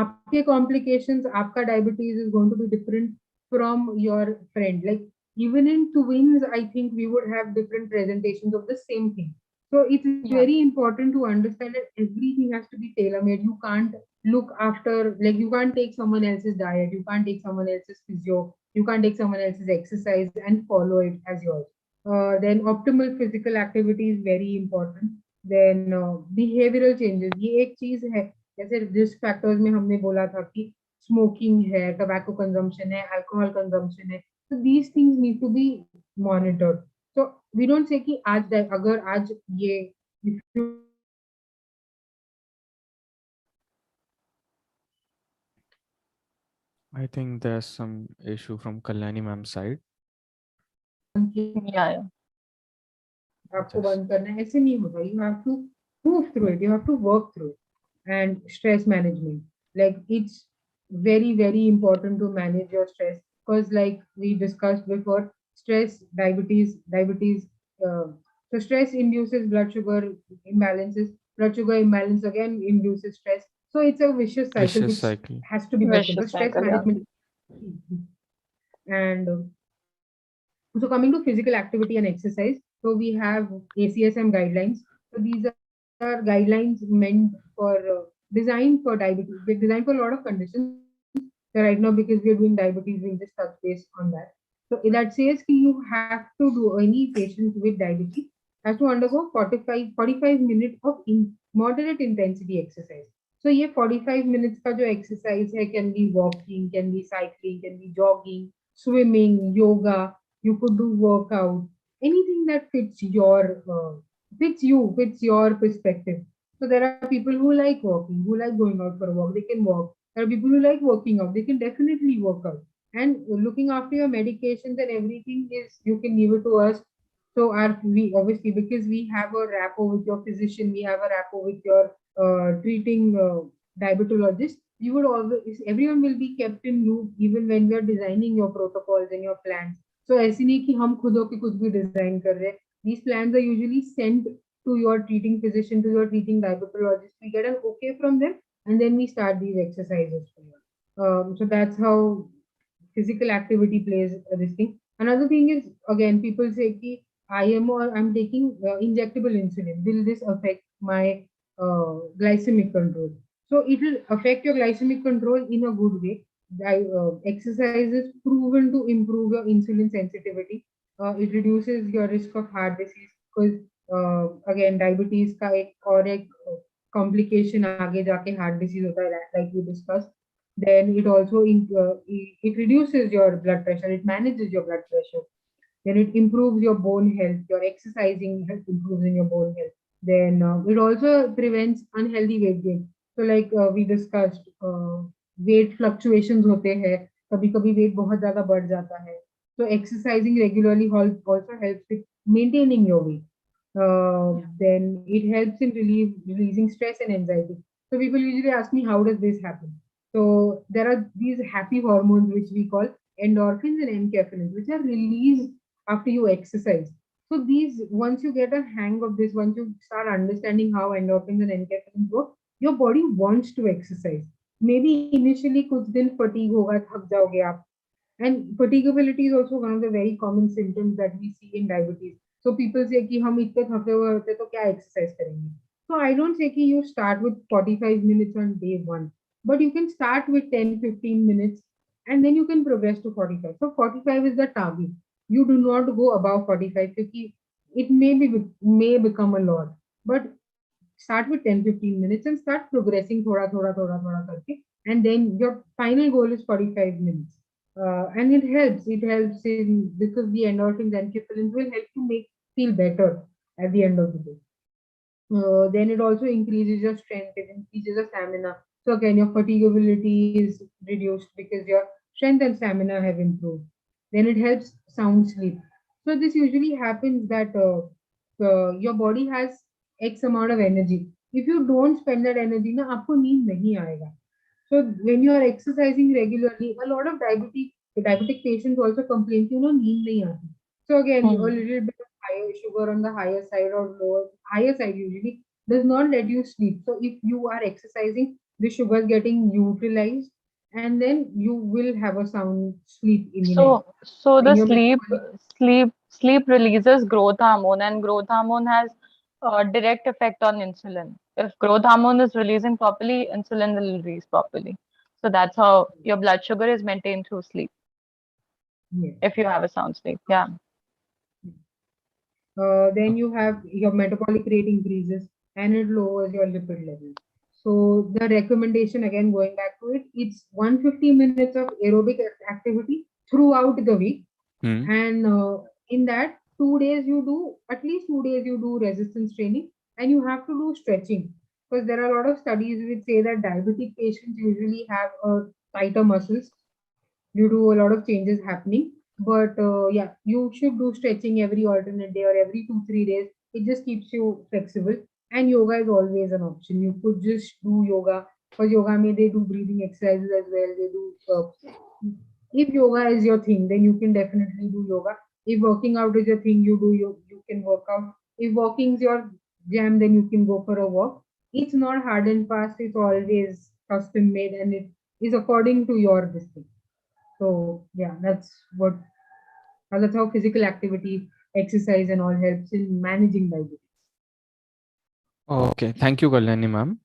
आपके कॉम्प्लिकेशंस, आपका diabetes is going to be different from your friend. Like even in twins, I think we would have different presentations of the same thing. So it's very important to understand that everything has to be tailor-made. You can't look after, like you can't take someone else's diet, you can't take someone else's physio, you can't take someone else's exercise and follow it as yours. Then optimal physical activity is very important. Then behavioral changes, ये एक चीज है. जैसे risk factors में हमने बोला था कि स्मोकिंग है, टबैको कंजम्पशन है, अल्कोहल कंजम्पशन है. So these things need to be monitored. So we don't say कि आज अगर आज ये if you I think there's some issue from Kalyani ma'am's side. Yeah. आपको बंद करना है, ऐसे नहीं होगा. You have to move through it, you have to work through it. And stress management, like it's very important to manage your stress, because like we discussed before, stress, diabetes, so stress induces blood sugar imbalances, blood sugar imbalance again induces stress. So it's a vicious cycle which has to be broken. So stress management. And so coming to physical activity and exercise, so we have ACSM guidelines. So these are guidelines meant for designed for diabetes. They're designed for a lot of conditions. So right now, because we're doing diabetes, we'll just touch base on that. So that says that you have to do, any patient with diabetes has to undergo 45 minutes of moderate intensity exercise. So ये 45 minutes का जो exercise है, can be walking, can be cycling, can be jogging, swimming, yoga. You could do workout, anything that fits your fits your perspective. So there are people who like walking, who like going out for a walk. They can walk. There are people who like working out. They can definitely work out. And looking after your medications and everything is, you can leave it to us. So we obviously, because we have a rapport with your physician, we have a rapport with your treating diabetologist. You would always, everyone will be kept in loop even when we are designing your protocols and your plans. So ऐसे नहीं कि हम खुद होके कुछ भी design कर रहे हैं. These plans are usually sent to your treating physician, to your treating diabetologist. We get an okay from them, and then we start these exercises for you. So that's how physical activity plays this thing. Another thing is, again, people say कि I'm taking injectable insulin. Will this affect my glycemic control? So it will affect your glycemic control in a good way. Exercise is proven to improve your insulin sensitivity. It reduces your risk of heart disease, because again, diabetes का एक complication आगे जाके heart disease होता है, like we discussed. Then it also it reduces your blood pressure. It manages your blood pressure. Then it improves your bone health. Your exercising help improves in your bone health. Then it also prevents unhealthy weight gain. So like we discussed, weight fluctuations होते हैं. कभी-कभी weight बहुत ज़्यादा बढ़ जाता है. So exercising regularly also helps with maintaining your weight. Then it helps in releasing stress and anxiety. So people usually ask me, how does this happen? So there are these happy hormones which we call endorphins and enkephalins, which are released after you exercise. So these, once you get a hang of this, once you start understanding how endorphins and enkephalins work, your body wants to exercise. Maybe initially कुछ दिन fatigue होगा, थक जाओगे आप. And fatigability is also one of the very common symptoms that we see in diabetes. So people say कि हम इतने थके हुए होते तो क्या exercise करेंगे? So I don't say कि you start with 45 minutes on day one, but you can start with 10-15 minutes, and then you can progress to 45. So 45 is the target. You do not go above 45 because it may become a lot, but start with 10-15 minutes and start progressing thoda karke, and then your final goal is 45 minutes. And it helps in, because the endorphins and enkephalins will help to make feel better at the end of the day. Then it also increases your strength, it increases your stamina. So again, your fatigability is reduced because your strength and stamina have improved. Then it helps sound sleep. So this usually happens that your body has X amount of energy. If you don't spend that energy, ना आपको नींद नहीं आएगा. So when you are exercising regularly, a lot of diabetic patients also complain कि उन्हें नींद नहीं आती. So again, a little bit of higher sugar on the higher side or lower higher side usually does not let you sleep. So if you are exercising, the sugar is getting utilized, and then you will have a sound sleep in the night. So the And your sleep releases growth hormone, and growth hormone has a direct effect on insulin. If growth hormone is releasing properly, insulin will release properly. So that's how your blood sugar is maintained through sleep. yes. If you have a sound sleep, yeah. Then you have your metabolic rate increases and it lowers your lipid level. So the recommendation, again going back to it, it's 150 minutes of aerobic activity throughout the week. And in that 2 days you do, at least 2 days you do resistance training, and you have to do stretching, because there are a lot of studies which say that diabetic patients usually have tighter muscles due to a lot of changes happening. But yeah, you should do stretching every alternate day or every 2 3 days. It just keeps you flexible. And yoga is always an option. You could just do yoga, because yoga may they do breathing exercises as well. They do. If yoga is your thing, then you can definitely do yoga. If working out is your thing, you can work out. If walking is your jam, then you can go for a walk. It's not hard and fast. It's always custom made, and it is according to your distance. So yeah, that's how physical activity, exercise, and all helps in managing diabetes. Okay, thank you, Kalyani ma'am,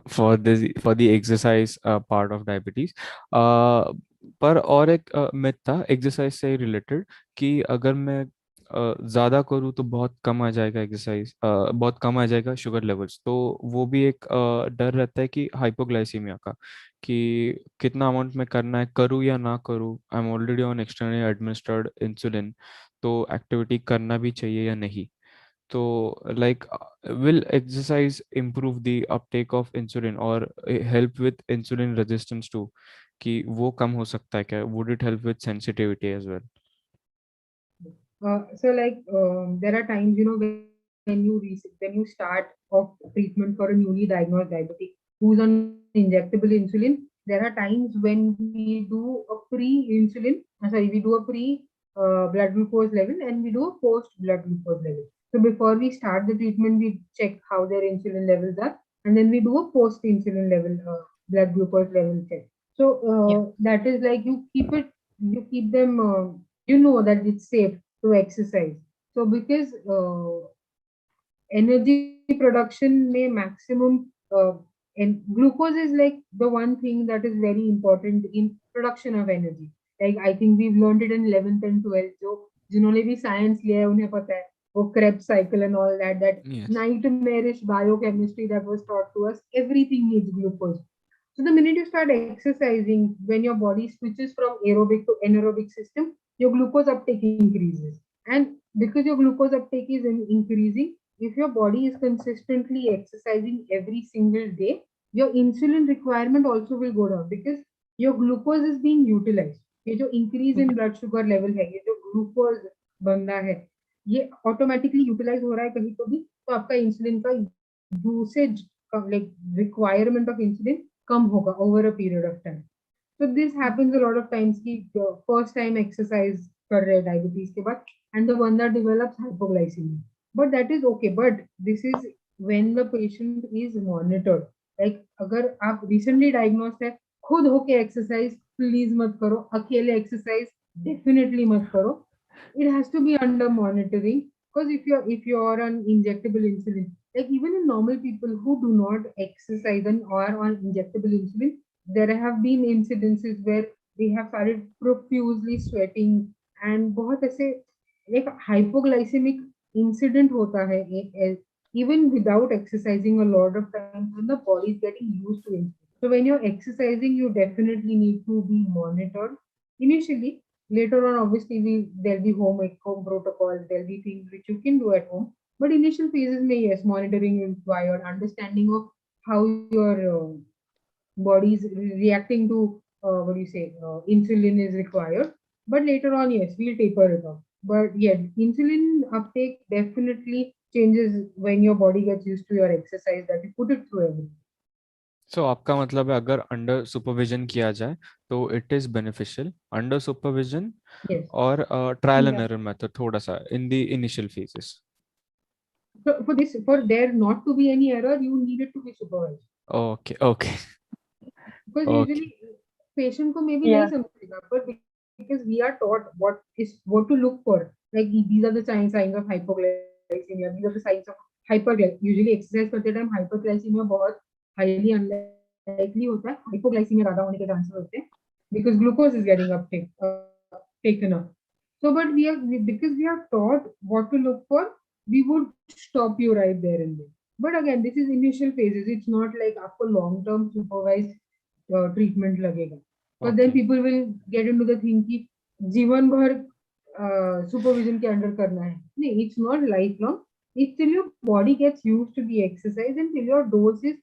for the exercise part of diabetes. पर और एक myth था exercise से related कि अगर मैं ज़्यादा करूँ तो बहुत कम आ जाएगा एक्सरसाइज, बहुत कम आ जाएगा शुगर लेवल्स, तो वो भी एक डर रहता है कि हाइपोग्लाइसीमिया का, कि कितना अमाउंट में करना है, करूँ या ना करूँ, I am already on externally administered insulin, तो एक्टिविटी करना भी चाहिए या नहीं. So, like, will exercise improve the uptake of insulin or help with insulin resistance too? कि वो कम हो सकता है क्या? Would it help with sensitivity as well? So like there are times when you start off treatment for a newly diagnosed diabetic who's on injectable insulin. There are times when we do a we do a pre blood glucose level and we do a post blood glucose level. So before we start the treatment, we check how their insulin levels are, and then we do a post insulin level blood glucose level check. So that is like you keep them, you know that it's safe to exercise. So because energy production may maximum, and glucose is like the one thing that is very important in production of energy. Like I think we've learned it in 11th and 12th. So जिन्होंने भी science लिया है उन्हें पता है वो Krebs cycle and all that Yes. nightmarish biochemistry that was taught to us. Everything needs glucose. So the minute you start exercising, when your body switches from aerobic to anaerobic system, your glucose uptake increases. And because your glucose uptake is increasing, if your body is consistently exercising every single day, your insulin requirement also will go down because your glucose is being utilized. ये जो increase in blood sugar level है, ये जो glucose बनना है, ये automatically utilize हो रहा है कहीं तो भी, तो आपका insulin का usage, like requirement of insulin कम होगा over a period of time. So this happens a lot of times कि first time exercise कर रहे हैं diabetes के बाद, and the one that develops hypoglycemia. But that is okay. But this is when the patient is monitored. Like अगर आप recently diagnosed है, खुद होके exercise please मत करो, अकेले exercise definitely मत करो. It has to be under monitoring, because if you're on injectable insulin, like even in normal people who do not exercise and are on injectable insulin, there have been incidences where they have started profusely sweating and बहुत ऐसे एक hypoglycemic incident होता है even without exercising a lot of times when the body is getting used to it. So when you're exercising, you definitely need to be monitored initially. Later on, obviously, there'll be home protocols, there'll be things which you can do at home. But initial phases may, yes, monitoring is required, understanding of how your body is reacting to what do you say, insulin is required. But later on, yes, we'll taper it off. But yeah, insulin uptake definitely changes when your body gets used to your exercise that you put it through every. So आपका मतलब है अगर under supervision किया जाए तो it is beneficial under supervision Yes. और trial and Yeah. Error method थोड़ा सा in the initial phases. So for there not to be any error, you need it to be supervised. Okay, okay. Because Okay. usually patient को maybe Yeah. नहीं समझेगा, but because we are taught what to look for. Like these are the signs of hypoglycemia. These are the signs of hyperglycemia. Usually exercise करते time hyperglycemia बहुत highly unlikely होता है. Hypoglycemia ज़्यादा होने के chances होते हैं because glucose is getting taken up. So, but because we are taught what to look for, we would stop you right there and then. But again, this is initial phases. It's not like आपको long term supervised treatment लगेगा. But then Okay. people will get into the thing कि जीवन भर supervision के under करना है. नहीं, it's not lifelong. It's till your body gets used to the exercise and till your dose is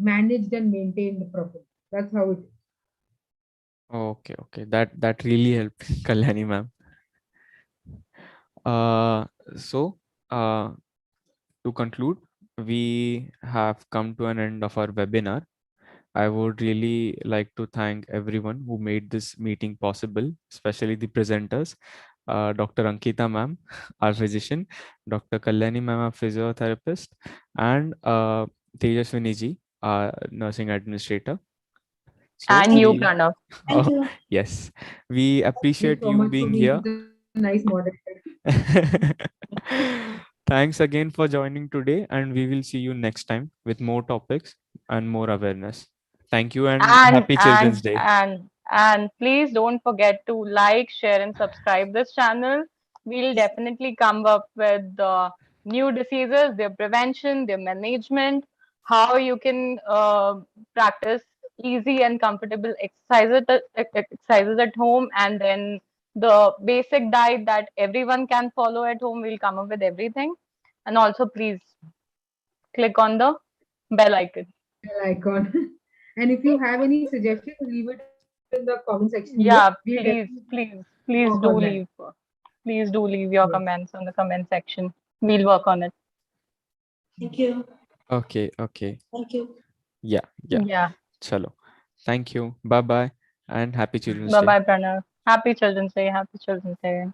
managed and maintained properly. That's how it is. Okay, okay. That really helped, Kalyani ma'am. So to conclude, we have come to an end of our webinar. I would really like to thank everyone who made this meeting possible, especially the presenters, Dr. Ankita ma'am, our physician, Dr. Kalyani ma'am, our physiotherapist, and Tejaswini ji, our nursing administrator. So And you, we, Pranav. Thank you. yes, we Thank you appreciate so you much for being being here. such a nice moderator. Thanks again for joining today, and we will see you next time with more topics and more awareness. Thank you and happy Children's Day. And please don't forget to like, share, and subscribe this channel. We'll definitely come up with new diseases, their prevention, their management, how you can practice easy and comfortable exercises at home, and then the basic diet that everyone can follow at home. We'll come up with everything. And also, please click on the bell icon. Bell icon. And if you have any suggestions, leave it in the comment section below. Yeah, We'll please work do on that. leave. Please do leave your Yes. comments on the comment section. We'll work on it. Thank you. Okay, okay. Thank you. Yeah. Yeah. Chalo. Thank you. Bye bye and happy Children's Bye Day. bye, Pranav. Happy Children's Day. Happy Children's Day.